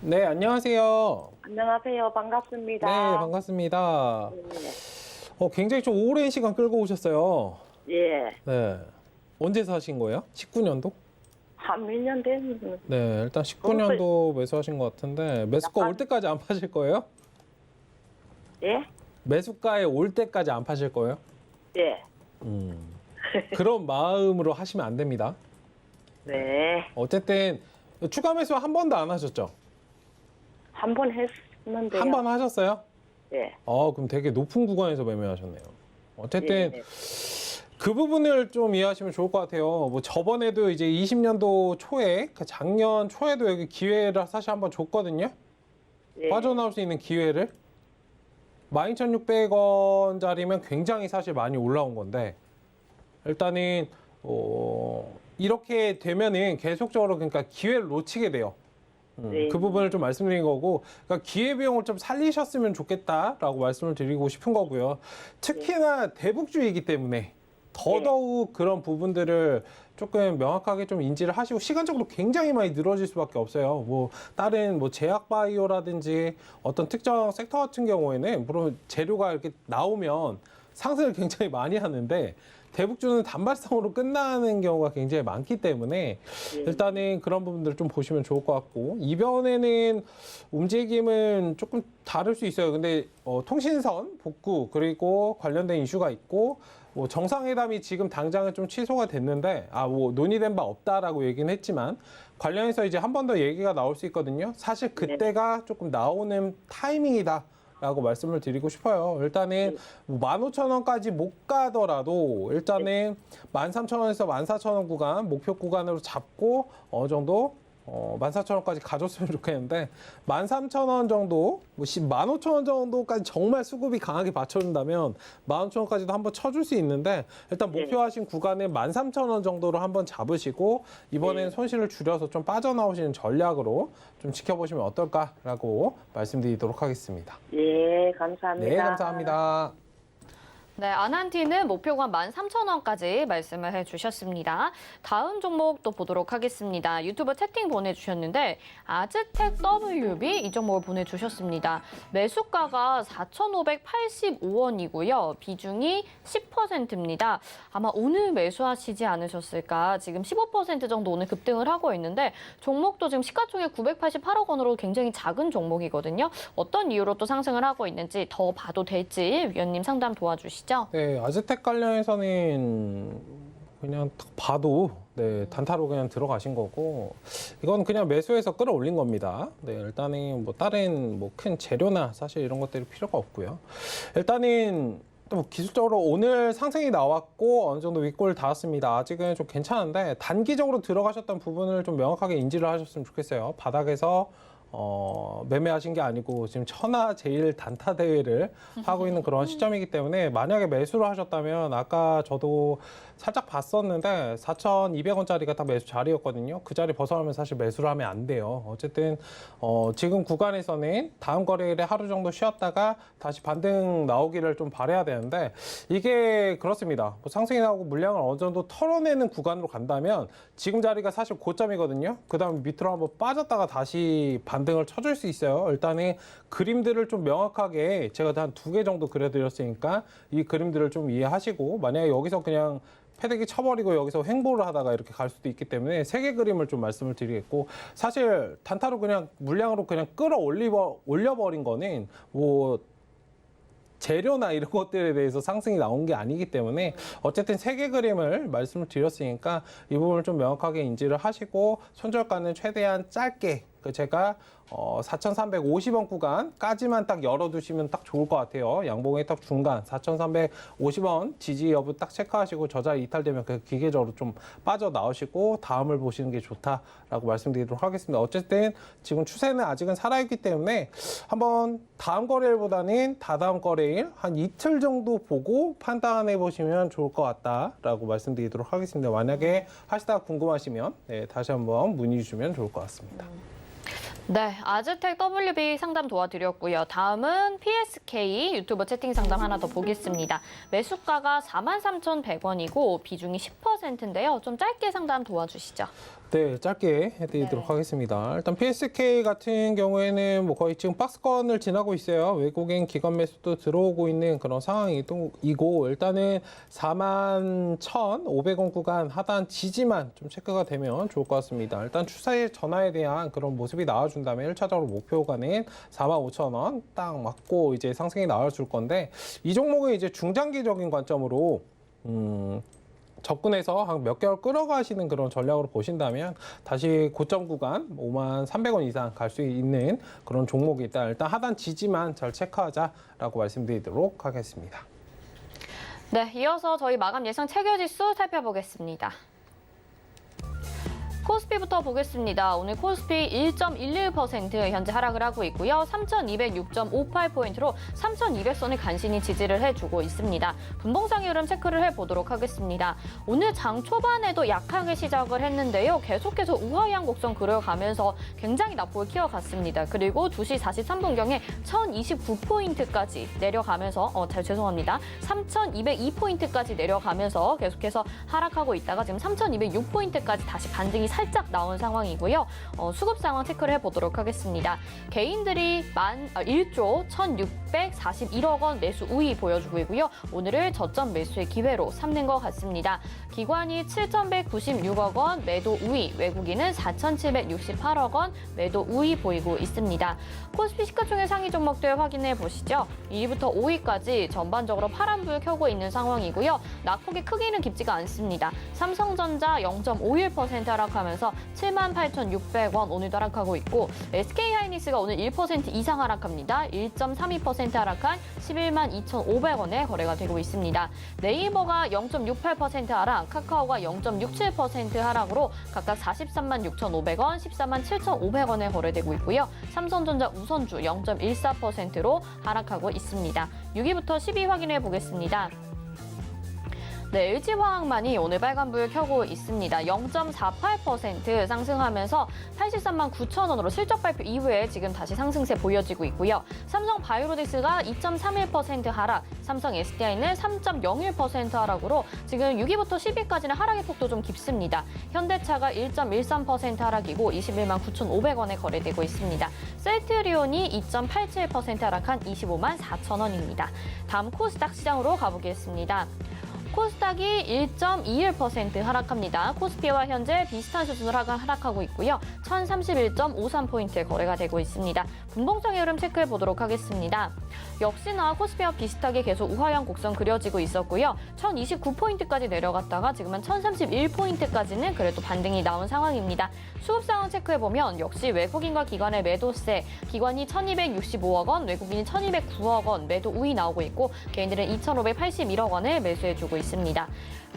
네, 안녕하세요. 안녕하세요. 반갑습니다. 네, 반갑습니다. 예. 굉장히 좀 오랜 시간 끌고 오셨어요. 예. 네. 언제 사신 거예요? 19년도? 한 몇 년 됐는데. 네, 일단 19년도 매수하신 것 같은데 매수가 올 때까지 안 파실 거예요? 예? 매수가에 올 때까지 안 파실 거예요? 예. 그런 마음으로 하시면 안 됩니다. 네. 어쨌든 추가 매수 한 번도 안 하셨죠? 한 번 했는데요. 한 번 하셨어요? 예. 그럼 되게 높은 구간에서 매매하셨네요. 어쨌든 예. 그 부분을 좀 이해하시면 좋을 것 같아요. 뭐 저번에도 이제 20년도 초에, 작년 초에도 여기 기회를 사실 한번 줬거든요. 예. 빠져나올 수 있는 기회를. 12,600원짜리면 굉장히 사실 많이 올라온 건데 일단은 이렇게 되면은 계속적으로 그러니까 기회를 놓치게 돼요. 네. 그 부분을 좀 말씀드린 거고, 그러니까 기회비용을 좀 살리셨으면 좋겠다라고 말씀을 드리고 싶은 거고요. 특히나 대북주의이기 때문에 더더욱 그런 부분들을 조금 명확하게 좀 인지를 하시고 시간적으로 굉장히 많이 늘어질 수밖에 없어요. 뭐 다른 뭐 제약 바이오라든지 어떤 특정 섹터 같은 경우에는 물론 재료가 이렇게 나오면 상승을 굉장히 많이 하는데 대북주는 단발성으로 끝나는 경우가 굉장히 많기 때문에 일단은 그런 부분들을 좀 보시면 좋을 것 같고 이번에는 움직임은 조금 다를 수 있어요. 근데 통신선 복구 그리고 관련된 이슈가 있고 뭐 정상회담이 지금 당장은 좀 취소가 됐는데 뭐 논의된 바 없다라고 얘기는 했지만 관련해서 이제 한 번 더 얘기가 나올 수 있거든요. 사실 그때가 조금 나오는 타이밍이다. 라고 말씀을 드리고 싶어요. 일단은 15,000원까지 못 가더라도 일단은 13,000원에서 14,000원 구간 목표 구간으로 잡고 어느 정도 14,000원까지 가줬으면 좋겠는데 13,000원 정도, 15,000원 정도까지 정말 수급이 강하게 받쳐준다면 15,000원까지도 한번 쳐줄 수 있는데 일단 목표하신 구간은 13,000원 정도로 한번 잡으시고 이번엔 손실을 줄여서 좀 빠져나오시는 전략으로 좀 지켜보시면 어떨까라고 말씀드리도록 하겠습니다. 예, 감사합니다. 네, 감사합니다. 네, 아난티는 목표가 13,000원까지 말씀을 해주셨습니다. 다음 종목 또 보도록 하겠습니다. 유튜브 채팅 보내주셨는데 아즈텍 WB 이 종목을 보내주셨습니다. 매수가가 4,585원이고요. 비중이 10%입니다. 아마 오늘 매수하시지 않으셨을까? 지금 15% 정도 오늘 급등을 하고 있는데 종목도 지금 시가총액 988억 원으로 굉장히 작은 종목이거든요. 어떤 이유로 또 상승을 하고 있는지 더 봐도 될지 위원님 상담 도와주시죠. 네, 아즈텍 관련해서는 그냥 딱 봐도 단타로 그냥 들어가신 거고 이건 그냥 매수해서 끌어올린 겁니다. 네, 일단은 뭐 다른 뭐 큰 재료나 사실 이런 것들이 필요가 없고요. 일단은 또 기술적으로 오늘 상승이 나왔고 어느 정도 윗골 닿았습니다. 아직은 좀 괜찮은데 단기적으로 들어가셨던 부분을 좀 명확하게 인지를 하셨으면 좋겠어요. 바닥에서 매매하신 게 아니고 지금 천하 제일 단타 대회를 하고 있는 그런 시점이기 때문에 만약에 매수를 하셨다면 아까 저도 살짝 봤었는데 4,200원짜리가 딱 매수 자리였거든요. 그 자리 벗어나면 사실 매수를 하면 안 돼요. 어쨌든 지금 구간에서는 다음 거래일에 하루 정도 쉬었다가 다시 반등 나오기를 좀 바라야 되는데 이게 그렇습니다. 뭐 상승이 나오고 물량을 어느 정도 털어내는 구간으로 간다면 지금 자리가 사실 고점이거든요. 그 다음에 밑으로 한번 빠졌다가 다시 반등을 쳐줄 수 있어요. 일단은 그림들을 좀 명확하게 제가 한 2개 정도 그려드렸으니까 이 그림들을 좀 이해하시고 만약에 여기서 그냥 패대기 쳐버리고 여기서 횡보를 하다가 이렇게 갈 수도 있기 때문에 3개 그림을 좀 말씀을 드리겠고 사실 단타로 그냥 물량으로 그냥 올려버린 거는 뭐 재료나 이런 것들에 대해서 상승이 나온 게 아니기 때문에 어쨌든 3개 그림을 말씀을 드렸으니까 이 부분을 좀 명확하게 인지를 하시고 손절가는 최대한 짧게 제가 4,350원 구간까지만 딱 열어두시면 딱 좋을 것 같아요. 양봉의 딱 중간 4,350원 지지 여부 딱 체크하시고 저 자리 이탈되면 그 기계적으로 좀 빠져나오시고 다음을 보시는 게 좋다라고 말씀드리도록 하겠습니다. 어쨌든 지금 추세는 아직은 살아있기 때문에 한번 다음 거래일보다는 다다음 거래일 한 이틀 정도 보고 판단해 보시면 좋을 것 같다라고 말씀드리도록 하겠습니다. 만약에 하시다가 궁금하시면 다시 한번 문의 주시면 좋을 것 같습니다. 네, 아즈텍 WB 상담 도와드렸고요. 다음은 PSK 유튜브 채팅 상담 하나 더 보겠습니다. 매수가가 43,100원이고 비중이 10%인데요. 좀 짧게 상담 도와주시죠. 네, 짧게 해드리도록 하겠습니다. 일단 PSK 같은 경우에는 뭐 거의 지금 박스권을 지나고 있어요. 외국인 기관 매수도 들어오고 있는 그런 상황이고 일단은 41,500원 구간 하단 지지만 좀 체크가 되면 좋을 것 같습니다. 일단 추세 전환에 대한 그런 모습이 나와준다면 1차적으로 목표가는 45,000원 딱 맞고 이제 상승이 나와줄 건데 이 종목은 이제 중장기적인 관점으로 접근해서 한 몇 개월 끌어가시는 그런 전략으로 보신다면 다시 고점 구간 53,300원 이상 갈 수 있는 그런 종목이 있다. 일단 하단 지지만 잘 체크하자라고 말씀드리도록 하겠습니다. 네, 이어서 저희 마감 예상 체결지수 살펴보겠습니다. 코스피부터 보겠습니다. 오늘 코스피 1.11% 현재 하락을 하고 있고요. 3,206.58포인트로 3,200선을 간신히 지지를 해주고 있습니다. 분봉상의 흐름 체크를 해보도록 하겠습니다. 오늘 장 초반에도 약하게 시작을 했는데요. 계속해서 우하향 곡선 그려가면서 굉장히 낙폭을 키워갔습니다. 그리고 2시 43분경에 1,029포인트까지 내려가면서 죄송합니다. 3,202포인트까지 내려가면서 계속해서 하락하고 있다가 지금 3,206포인트까지 다시 반등이 살짝 나온 상황이고요. 수급 상황 체크를 해보도록 하겠습니다. 개인들이 1조 1,641억 원 매수 우위 보여주고 있고요. 오늘을 저점 매수의 기회로 삼는 것 같습니다. 기관이 7,196억 원 매도 우위, 외국인은 4,768억 원 매도 우위 보이고 있습니다. 코스피 시가총액 상위 종목들 확인해 보시죠. 2위부터 5위까지 전반적으로 파란불 켜고 있는 상황이고요. 낙폭의 크기는 깊지가 않습니다. 삼성전자 0.51% 하락하고 하락하면서 78,600원 오늘도 하락하고 있고 SK하이닉스가 오늘 1% 이상 하락합니다. 1.32% 하락한 112,500원에 거래가 되고 있습니다. 네이버가 0.68% 하락, 카카오가 0.67% 하락으로 각각 436,500원, 147,500원에 거래되고 있고요. 삼성전자 우선주 0.14%로 하락하고 있습니다. 6위부터 10위 확인해 보겠습니다. 네, LG화학만이 오늘 빨간불 켜고 있습니다. 0.48% 상승하면서 83만 9천 원으로 실적 발표 이후에 지금 다시 상승세 보여지고 있고요. 삼성바이오로직스가 2.31% 하락, 삼성 SDI는 3.01% 하락으로 지금 6위부터 10위까지는 하락의 폭도 좀 깊습니다. 현대차가 1.13% 하락이고 21만 9,500원에 거래되고 있습니다. 셀트리온이 2.87% 하락한 25만 4천 원입니다. 다음 코스닥 시장으로 가보겠습니다. 코스닥이 1.21% 하락합니다. 코스피와 현재 비슷한 수준으로 하락하고 있고요. 1031.53포인트에 거래가 되고 있습니다. 분봉장의 흐름 체크해 보도록 하겠습니다. 역시나 코스피와 비슷하게 계속 우하형 곡선 그려지고 있었고요. 1029포인트까지 내려갔다가 지금은 1031포인트까지는 그래도 반등이 나온 상황입니다. 수급 상황 체크해 보면 역시 외국인과 기관의 매도세, 기관이 1,265억 원, 외국인이 1,209억 원 매도 우위 나오고 있고 개인들은 2,581억 원을 매수해주고 있습니다.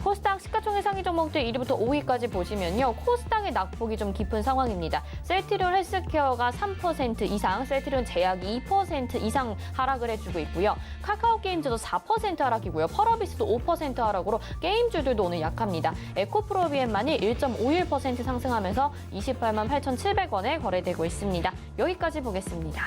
코스닥 시가총액 상위 종목들 1위부터 5위까지 보시면요. 코스닥의 낙폭이 좀 깊은 상황입니다. 셀트리온 헬스케어가 3% 이상, 셀트리온 제약이 2% 이상 하락을 해주고 있고요. 카카오게임즈도 4% 하락이고요. 펄어비스도 5% 하락으로 게임주들도 오늘 약합니다. 에코프로비엠만이 1.51% 상승하면서 28만 8,700원에 거래되고 있습니다. 여기까지 보겠습니다.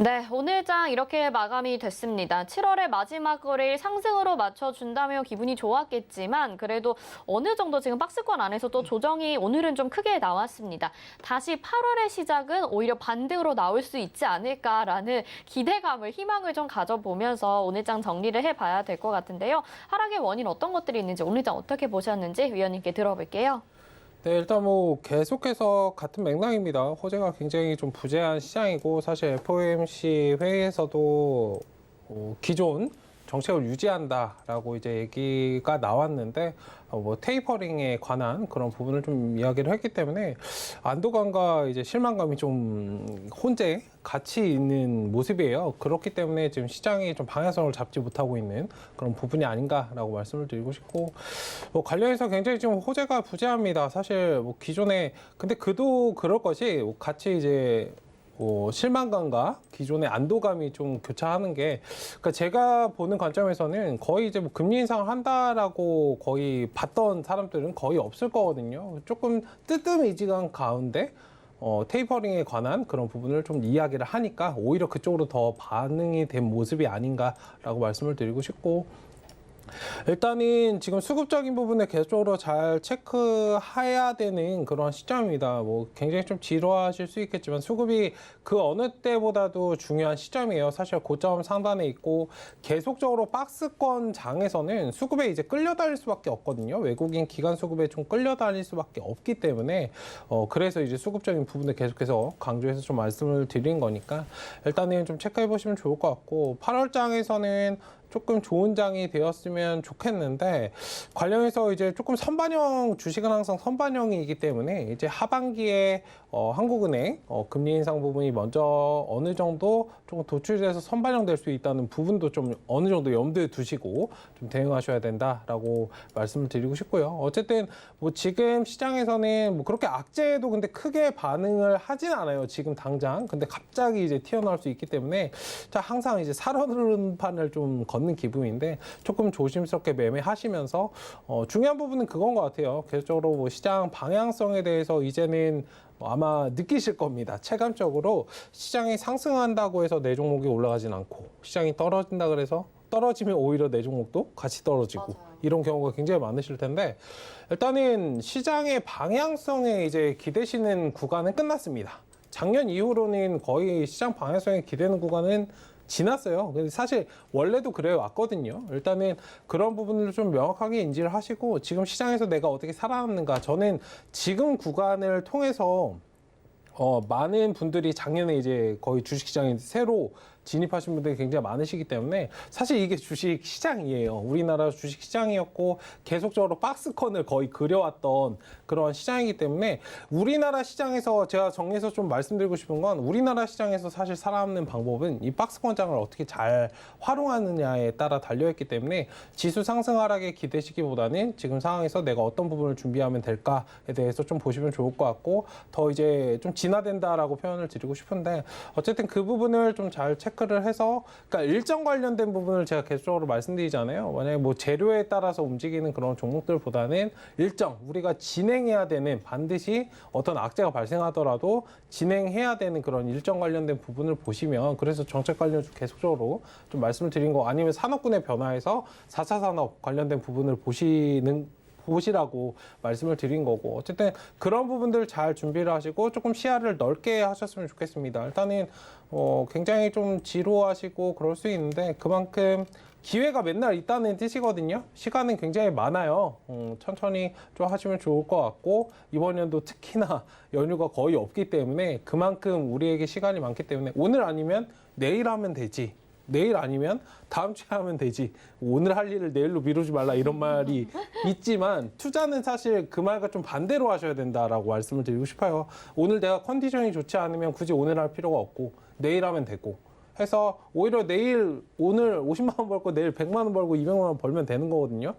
네, 오늘 장 이렇게 마감이 됐습니다. 7월의 마지막 거래일 상승으로 맞춰준다며 기분이 좋았겠지만 그래도 어느 정도 지금 박스권 안에서 또 조정이 오늘은 좀 크게 나왔습니다. 다시 8월의 시작은 오히려 반등으로 나올 수 있지 않을까라는 기대감을, 희망을 좀 가져보면서 오늘 장 정리를 해봐야 될 것 같은데요. 하락의 원인 어떤 것들이 있는지 오늘 장 어떻게 보셨는지 위원님께 들어볼게요. 네, 일단 뭐 계속해서 같은 맥락입니다. 호재가 굉장히 좀 부재한 시장이고 사실 FOMC 회의에서도 기존 정책을 유지한다라고 이제 얘기가 나왔는데 뭐 테이퍼링에 관한 그런 부분을 좀 이야기를 했기 때문에 안도감과 이제 실망감이 좀 혼재 같이 있는 모습이에요. 그렇기 때문에 지금 시장이 좀 방향성을 잡지 못하고 있는 그런 부분이 아닌가라고 말씀을 드리고 싶고 뭐 관련해서 굉장히 지금 호재가 부재합니다. 사실 뭐 기존에 근데 그도 그럴 것이 같이 이제 실망감과 기존의 안도감이 좀 교차하는 게, 그러니까 제가 보는 관점에서는 거의 이제 뭐 금리 인상을 한다라고 거의 봤던 사람들은 거의 없을 거거든요. 조금 뜨뜻미지근 가운데 테이퍼링에 관한 그런 부분을 좀 이야기를 하니까 오히려 그쪽으로 더 반응이 된 모습이 아닌가라고 말씀을 드리고 싶고, 일단은 지금 수급적인 부분에 계속적으로 잘 체크해야 되는 그런 시점입니다. 뭐 굉장히 좀 지루하실 수 있겠지만 수급이 그 어느 때보다도 중요한 시점이에요. 사실 고점 상단에 있고 계속적으로 박스권 장에서는 수급에 이제 끌려다닐 수밖에 없거든요. 외국인 기관 수급에 좀 끌려다닐 수밖에 없기 때문에 그래서 이제 수급적인 부분을 계속해서 강조해서 좀 말씀을 드린 거니까 일단은 좀 체크해 보시면 좋을 것 같고, 8월 장에서는 조금 좋은 장이 되었으면 좋겠는데 관련해서 이제 조금 선반영, 주식은 항상 선반영이기 때문에 이제 하반기에 한국은행 금리 인상 부분이 먼저 어느 정도 조금 도출돼서 선반영될 수 있다는 부분도 좀 어느 정도 염두에 두시고 좀 대응하셔야 된다라고 말씀을 드리고 싶고요. 어쨌든 뭐 지금 시장에서는 뭐 그렇게 악재도 근데 크게 반응을 하진 않아요. 지금 당장. 근데 갑자기 이제 튀어나올 수 있기 때문에 자, 항상 이제 살얼음판을 좀 걷는 기분인데 조금 조심스럽게 매매하시면서 중요한 부분은 그건 것 같아요. 계속적으로 뭐 시장 방향성에 대해서 이제는 아마 느끼실 겁니다. 체감적으로 시장이 상승한다고 해서 내 종목이 올라가진 않고 시장이 떨어진다 그래서 떨어지면 오히려 내 종목도 같이 떨어지고 맞아요. 이런 경우가 굉장히 많으실 텐데 일단은 시장의 방향성에 이제 기대시는 구간은 끝났습니다. 작년 이후로는 거의 시장 방향성에 기대는 구간은 지났어요. 근데 사실 원래도 그래 왔거든요. 일단은 그런 부분을 좀 명확하게 인지를 하시고 지금 시장에서 내가 어떻게 살아남는가, 저는 지금 구간을 통해서 많은 분들이 작년에 이제 거의 주식시장에 새로 진입하신 분들이 굉장히 많으시기 때문에 사실 이게 주식시장이에요. 우리나라 주식시장이었고 계속적으로 박스권을 거의 그려왔던 그런 시장이기 때문에 우리나라 시장에서 제가 정리해서 좀 말씀드리고 싶은 건 우리나라 시장에서 사실 살아남는 방법은 이 박스권장을 어떻게 잘 활용하느냐에 따라 달려있기 때문에 지수 상승 하락에 기대시기보다는 지금 상황에서 내가 어떤 부분을 준비하면 될까에 대해서 좀 보시면 좋을 것 같고 더 이제 좀 진화된다라고 표현을 드리고 싶은데 어쨌든 그 부분을 좀 잘 체크를 해서 그러니까 일정 관련된 부분을 제가 계속적으로 말씀드리잖아요. 만약에 뭐 재료에 따라서 움직이는 그런 종목들보다는 일정 우리가 진행해야 되는 반드시 어떤 악재가 발생하더라도 진행해야 되는 그런 일정 관련된 부분을 보시면 그래서 정책 관련 계속적으로 좀 말씀을 드린 거 아니면 산업군의 변화에서 4차 산업 관련된 부분을 보시라고 말씀을 드린 거고 어쨌든 그런 부분들 잘 준비를 하시고 조금 시야를 넓게 하셨으면 좋겠습니다. 일단은 굉장히 좀 지루하시고 그럴 수 있는데 그만큼 기회가 맨날 있다는 뜻이거든요. 시간은 굉장히 많아요. 천천히 좀 하시면 좋을 것 같고 이번 연도 특히나 연휴가 거의 없기 때문에 그만큼 우리에게 시간이 많기 때문에 오늘 아니면 내일 하면 되지. 내일 아니면 다음 주에 하면 되지. 오늘 할 일을 내일로 미루지 말라 이런 말이 있지만 투자는 사실 그 말과 좀 반대로 하셔야 된다라고 말씀을 드리고 싶어요. 오늘 내가 컨디션이 좋지 않으면 굳이 오늘 할 필요가 없고 내일 하면 되고 해서 오히려 오늘 50만 원 벌고 내일 100만 원 벌고 200만 원 벌면 되는 거거든요.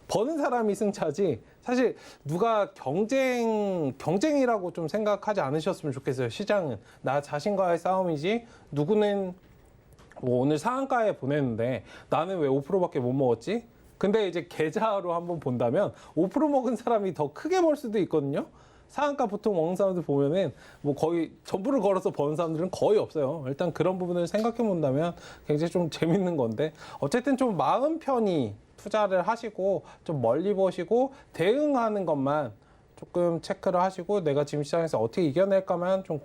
버는 사람이 승차지 사실 누가 경쟁이라고 좀 생각하지 않으셨으면 좋겠어요. 시장은 나 자신과의 싸움이지 누구는 뭐 오늘 상한가에 보냈는데 나는 왜 5%밖에 못 먹었지? 근데 이제 계좌로 한번 본다면 5% 먹은 사람이 더 크게 벌 수도 있거든요. 상한가 보통 먹는 사람들 보면은 뭐 거의 전부를 걸어서 버는 사람들은 거의 없어요. 일단 그런 부분을 생각해 본다면 굉장히 좀 재밌는 건데 어쨌든 좀 마음 편히 투자를 하시고 좀 멀리 보시고 대응하는 것만 조금 체크를 하시고 내가 지금 시장에서 어떻게 이겨낼까만 좀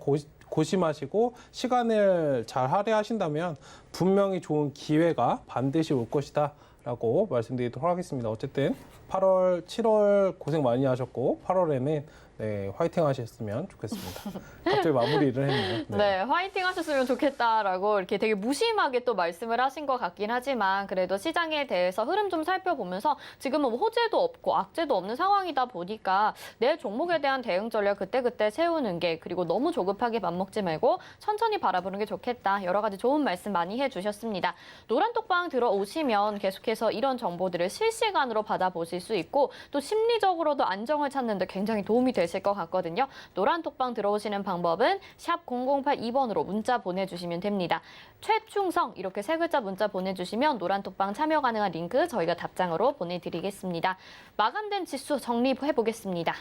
고심하시고 시간을 잘 할애하신다면 분명히 좋은 기회가 반드시 올 것이다 라고 말씀드리도록 하겠습니다. 어쨌든 8월, 7월 고생 많이 하셨고 8월에는 네, 화이팅 하셨으면 좋겠습니다. 갑자기 마무리를 했네요. 네, 화이팅 하셨으면 좋겠다라고 이렇게 되게 무심하게 또 말씀을 하신 것 같긴 하지만 그래도 시장에 대해서 흐름 좀 살펴보면서 지금은 뭐 호재도 없고 악재도 없는 상황이다 보니까 내 종목에 대한 대응 전략 그때그때 세우는 게 그리고 너무 조급하게 맘먹지 말고 천천히 바라보는 게 좋겠다. 여러 가지 좋은 말씀 많이 해주셨습니다. 노란톡방 들어오시면 계속해서 이런 정보들을 실시간으로 받아보실 수 있고 또 심리적으로도 안정을 찾는 데 굉장히 도움이 되실 것 같거든요. 노란톡방 들어오시는 방법은 샵 0082번으로 문자 보내주시면 됩니다. 최충성 이렇게 세 글자 문자 보내주시면 노란톡방 참여 가능한 링크 저희가 답장으로 보내드리겠습니다. 마감된 지수 정리해보겠습니다.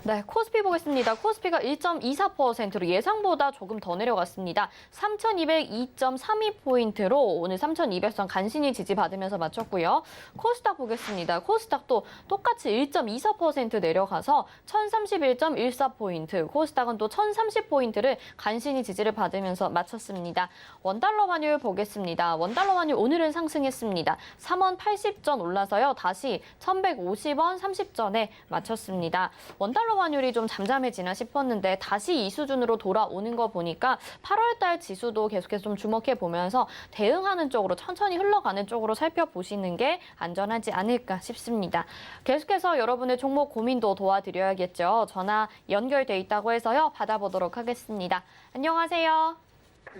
네, 코스피 보겠습니다. 코스피가 1.24%로 예상보다 조금 더 내려갔습니다. 3,202.32포인트로 오늘 3,200선 간신히 지지받으면서 마쳤고요. 코스닥 보겠습니다. 코스닥도 똑같이 1.24% 내려가서 1,031.14포인트, 코스닥은 또 1,030포인트를 간신히 지지를 받으면서 마쳤습니다. 원달러 환율 보겠습니다. 원달러 환율 오늘은 상승했습니다. 3원 80전 올라서요. 다시 1,150원 30전에 마쳤습니다. 원달러 환율이 좀 잠잠해지나 싶었는데 다시 이 수준으로 돌아오는 거 보니까 8월달 지수도 계속해서 좀 주목해 보면서 대응하는 쪽으로 천천히 흘러가는 쪽으로 살펴보시는 게 안전하지 않을까 싶습니다. 계속해서 여러분의 종목 고민도 도와드려야겠죠. 전화 연결돼 있다고 해서요. 받아보도록 하겠습니다. 안녕하세요.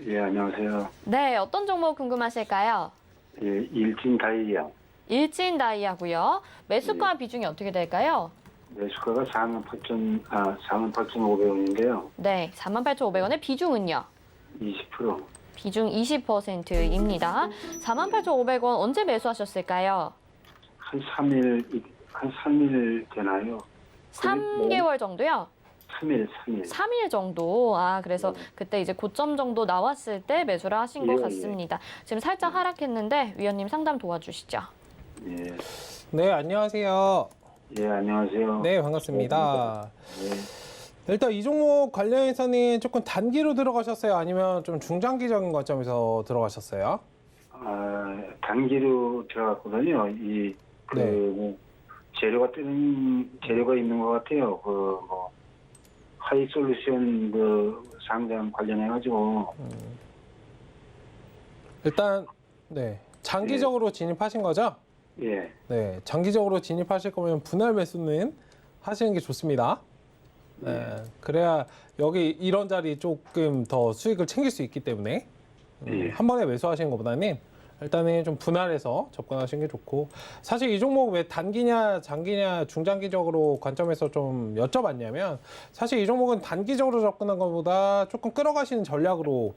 예, 안녕하세요. 네, 어떤 종목 궁금하실까요? 예, 일진다이아. 일진다이아고요. 매수가 비중이 어떻게 될까요? 매수가가 48,500원인데요. 네, 48,500원의 비중은요? 20%. 비중 20%입니다. 48,500원 언제 매수하셨을까요? 한 3일 되나요? 3개월 정도요? 3일. 3일 정도. 아, 그래서 그때 이제 고점 정도 나왔을 때 매수를 하신 것 같습니다. 지금 살짝 하락했는데 위원님 상담 도와주시죠. 예. 네, 안녕하세요. 예, 안녕하세요. 네, 반갑습니다. 예. 일단 이 종목 관련해서는 조금 단기로 들어가셨어요? 아니면 좀 중장기적인 관점에서 들어가셨어요? 단기로 들어갔거든요. 재료가 있는 것 같아요. 하이솔루션 그 상장 관련해가지고 일단 네, 장기적으로 진입하신 거죠? 예. 네, 장기적으로 진입하실 거면 분할 매수는 하시는 게 좋습니다. 네, 그래야 여기 이런 자리 조금 더 수익을 챙길 수 있기 때문에 한 번에 매수하시는 것보다는 일단은 좀 분할해서 접근하시는 게 좋고, 사실 이 종목 왜 단기냐 장기냐 중장기적으로 관점에서 좀 여쭤봤냐면, 사실 이 종목은 단기적으로 접근한 것보다 조금 끌어가시는 전략으로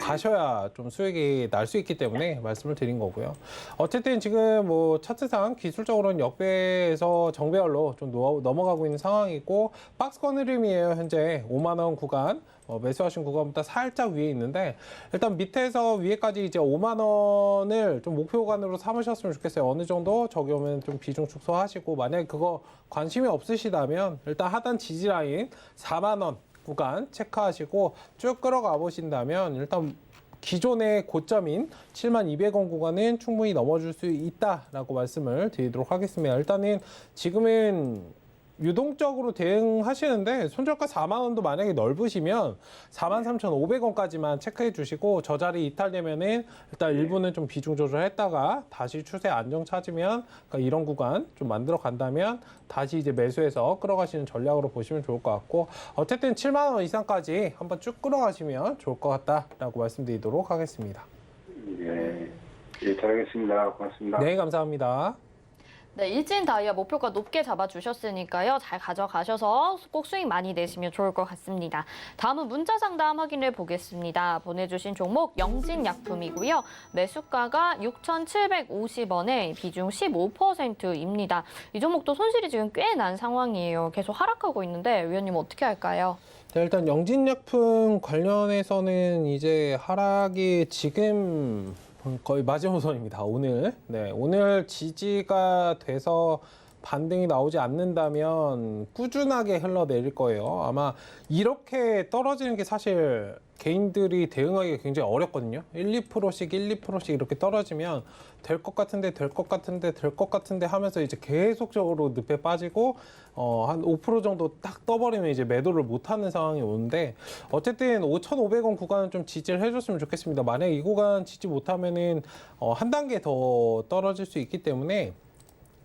가셔야 좀 수익이 날 수 있기 때문에 말씀을 드린 거고요. 어쨌든 지금 뭐 차트상 기술적으로는 역배에서 정배열로 좀 넘어가고 있는 상황이고, 박스권 흐름이에요. 현재 5만 원 구간, 매수하신 구간보다 살짝 위에 있는데, 일단 밑에서 위에까지 이제 5만 원을 좀 목표 구간으로 삼으셨으면 좋겠어요. 어느 정도 저기 오면 좀 비중 축소하시고, 만약에 그거 관심이 없으시다면 일단 하단 지지 라인 4만 원 구간 체크하시고 쭉 끌어가 보신다면, 일단 기존의 고점인 7200원 구간은 충분히 넘어줄 수 있다라고 말씀을 드리도록 하겠습니다. 일단은 지금은 유동적으로 대응하시는데, 손절가 4만 원도 만약에 넓으시면 43,500원까지만 체크해 주시고, 저 자리 이탈되면은 일단 일부는 좀 비중 조절했다가 다시 추세 안정 찾으면, 그러니까 이런 구간 좀 만들어 간다면 다시 이제 매수해서 끌어가시는 전략으로 보시면 좋을 것 같고, 어쨌든 7만 원 이상까지 한번 쭉 끌어가시면 좋을 것 같다라고 말씀드리도록 하겠습니다. 예. 예, 잘하겠습니다. 고맙습니다. 네, 감사합니다. 네, 일진다이아 목표가 높게 잡아주셨으니까요. 잘 가져가셔서 꼭 수익 많이 내시면 좋을 것 같습니다. 다음은 문자 상담 확인해 보겠습니다. 보내주신 종목 영진약품이고요. 매수가가 6,750원에 비중 15%입니다. 이 종목도 손실이 지금 꽤 난 상황이에요. 계속 하락하고 있는데 위원님 어떻게 할까요? 네, 일단 영진약품 관련해서는 이제 하락이 지금 거의 마지노선입니다. 오늘. 네, 오늘 지지가 돼서 반등이 나오지 않는다면 꾸준하게 흘러내릴 거예요. 아마 이렇게 떨어지는 게 사실 개인들이 대응하기가 굉장히 어렵거든요. 1, 2%씩 이렇게 떨어지면 될 것 같은데 하면서 이제 계속적으로 늪에 빠지고 한 5% 정도 딱 떠버리면 이제 매도를 못하는 상황이 오는데, 어쨌든 5,500원 구간은 좀 지지를 해줬으면 좋겠습니다. 만약에 이 구간 지지 못하면은 한 단계 더 떨어질 수 있기 때문에,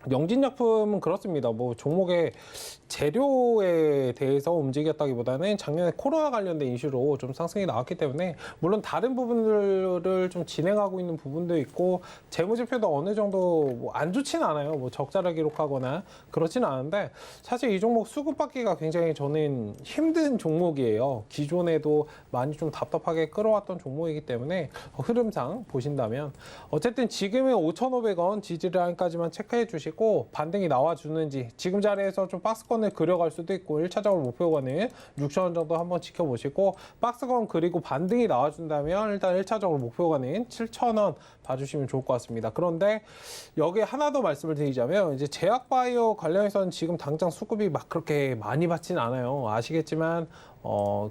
영진약품은 그렇습니다. 뭐 종목의 재료에 대해서 움직였다기보다는 작년에 코로나 관련된 이슈로 좀 상승이 나왔기 때문에, 물론 다른 부분들을 좀 진행하고 있는 부분도 있고, 재무제표도 어느 정도 뭐 안 좋지는 않아요. 뭐 적자를 기록하거나 그렇지는 않은데, 사실 이 종목 수급받기가 굉장히 저는 힘든 종목이에요. 기존에도 많이 좀 답답하게 끌어왔던 종목이기 때문에 흐름상 보신다면, 어쨌든 지금은 5,500원 지지라인까지만 체크해 주시고, 반등이 나와주는지, 지금 자리에서 좀 박스권을 그려갈 수도 있고, 1차적으로 목표가는 6,000원 정도 한번 지켜보시고, 박스권 그리고 반등이 나와준다면 일단 1차적으로 목표가는 7,000원 봐주시면 좋을 것 같습니다. 그런데 여기에 하나 더 말씀을 드리자면, 이제 제약바이오 관련해서는 지금 당장 수급이 막 그렇게 많이 받지는 않아요. 아시겠지만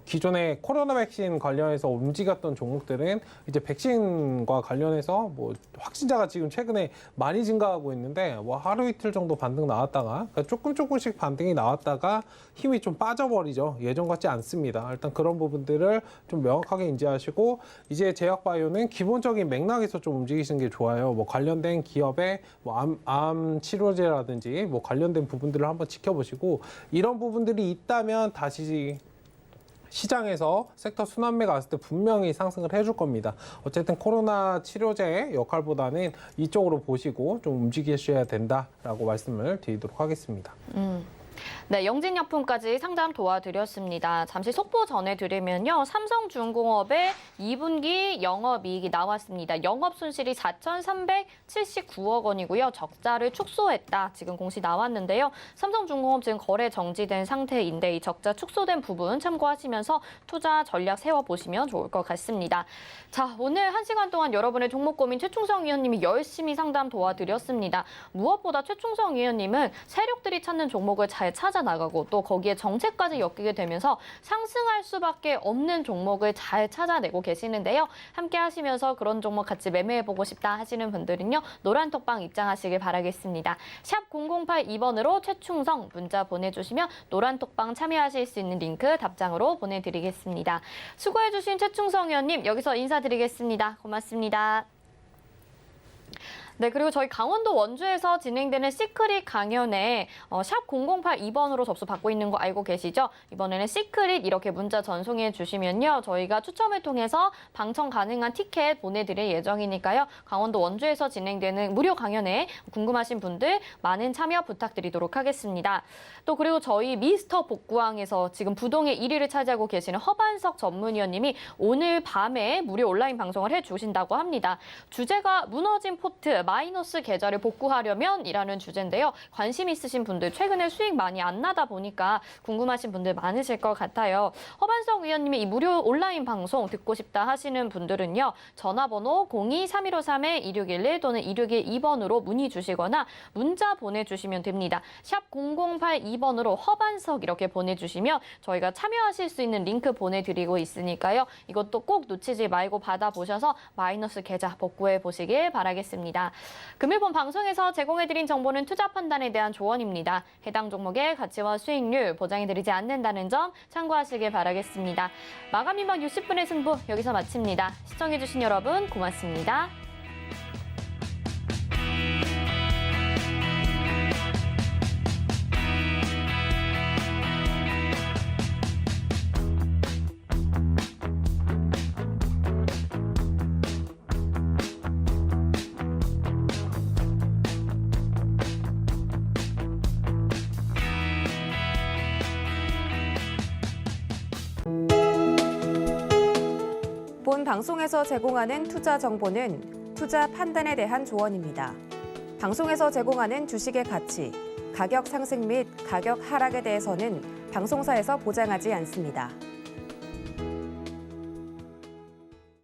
기존에 코로나 백신 관련해서 움직였던 종목들은 이제 백신과 관련해서 뭐 확진자가 지금 최근에 많이 증가하고 있는데, 뭐 하루 이틀 정도 반등 나왔다가, 그러니까 조금씩 반등이 나왔다가 힘이 좀 빠져버리죠. 예전 같지 않습니다. 일단 그런 부분들을 좀 명확하게 인지하시고, 이제 제약바이오는 기본적인 맥락에서 좀 움직이시는 게 좋아요. 뭐 관련된 기업의 뭐 암 치료제라든지 뭐 관련된 부분들을 한번 지켜보시고, 이런 부분들이 있다면 다시 시장에서 섹터 순환매가 왔을 때 분명히 상승을 해줄 겁니다. 어쨌든 코로나 치료제 역할보다는 이쪽으로 보시고 좀 움직이셔야 된다라고 말씀을 드리도록 하겠습니다. 네, 영진약품까지 상담 도와드렸습니다. 잠시 속보 전해드리면요. 삼성중공업의 2분기 영업이익이 나왔습니다. 영업 손실이 4,379억 원이고요. 적자를 축소했다. 지금 공시 나왔는데요. 삼성중공업 지금 거래 정지된 상태인데, 이 적자 축소된 부분 참고하시면서 투자 전략 세워보시면 좋을 것 같습니다. 자, 오늘 1시간 동안 여러분의 종목 고민 최충성 위원님이 열심히 상담 도와드렸습니다. 무엇보다 최충성 위원님은 세력들이 찾는 종목을 잘 잘 찾아 나가고 또 거기에 정체까지 엮이게 되면서 상승할 수밖에 없는 종목을 잘 찾아내고 계시는데요. 함께 하시면서 그런 종목 같이 매매해보고 싶다 하시는 분들은요. 노란톡방 입장하시길 바라겠습니다. 샵 0082번으로 최충성 문자 보내주시면 노란톡방 참여하실 수 있는 링크 답장으로 보내드리겠습니다. 수고해주신 최충성 의원님 여기서 인사드리겠습니다. 고맙습니다. 네, 그리고 저희 강원도 원주에서 진행되는 시크릿 강연에 샵 0082번으로 접수 받고 있는 거 알고 계시죠? 이번에는 시크릿 이렇게 문자 전송해 주시면요. 저희가 추첨을 통해서 방청 가능한 티켓 보내드릴 예정이니까요. 강원도 원주에서 진행되는 무료 강연에 궁금하신 분들 많은 참여 부탁드리도록 하겠습니다. 또 그리고 저희 미스터 복구왕에서 지금 부동의 1위를 차지하고 계시는 허반석 전문위원님이 오늘 밤에 무료 온라인 방송을 해주신다고 합니다. 주제가 무너진 포트 마이너스 계좌를 복구하려면 이라는 주제인데요. 관심 있으신 분들 최근에 수익 많이 안 나다 보니까 궁금하신 분들 많으실 것 같아요. 허반석 위원님이 이 무료 온라인 방송 듣고 싶다 하시는 분들은요. 전화번호 02-3153-2611 또는 2612번으로 문의 주시거나 문자 보내주시면 됩니다. 샵 0082번으로 허반석 이렇게 보내주시면 저희가 참여하실 수 있는 링크 보내드리고 있으니까요. 이것도 꼭 놓치지 말고 받아보셔서 마이너스 계좌 복구해 보시길 바라겠습니다. 금일본 방송에서 제공해드린 정보는 투자 판단에 대한 조언입니다. 해당 종목의 가치와 수익률 보장해드리지 않는다는 점 참고하시길 바라겠습니다. 마감 이막 60분의 승부 여기서 마칩니다. 시청해주신 여러분 고맙습니다. 본 방송에서 제공하는 투자 정보는 투자 판단에 대한 조언입니다. 방송에서 제공하는 주식의 가치, 가격 상승 및 가격 하락에 대해서는 방송사에서 보장하지 않습니다.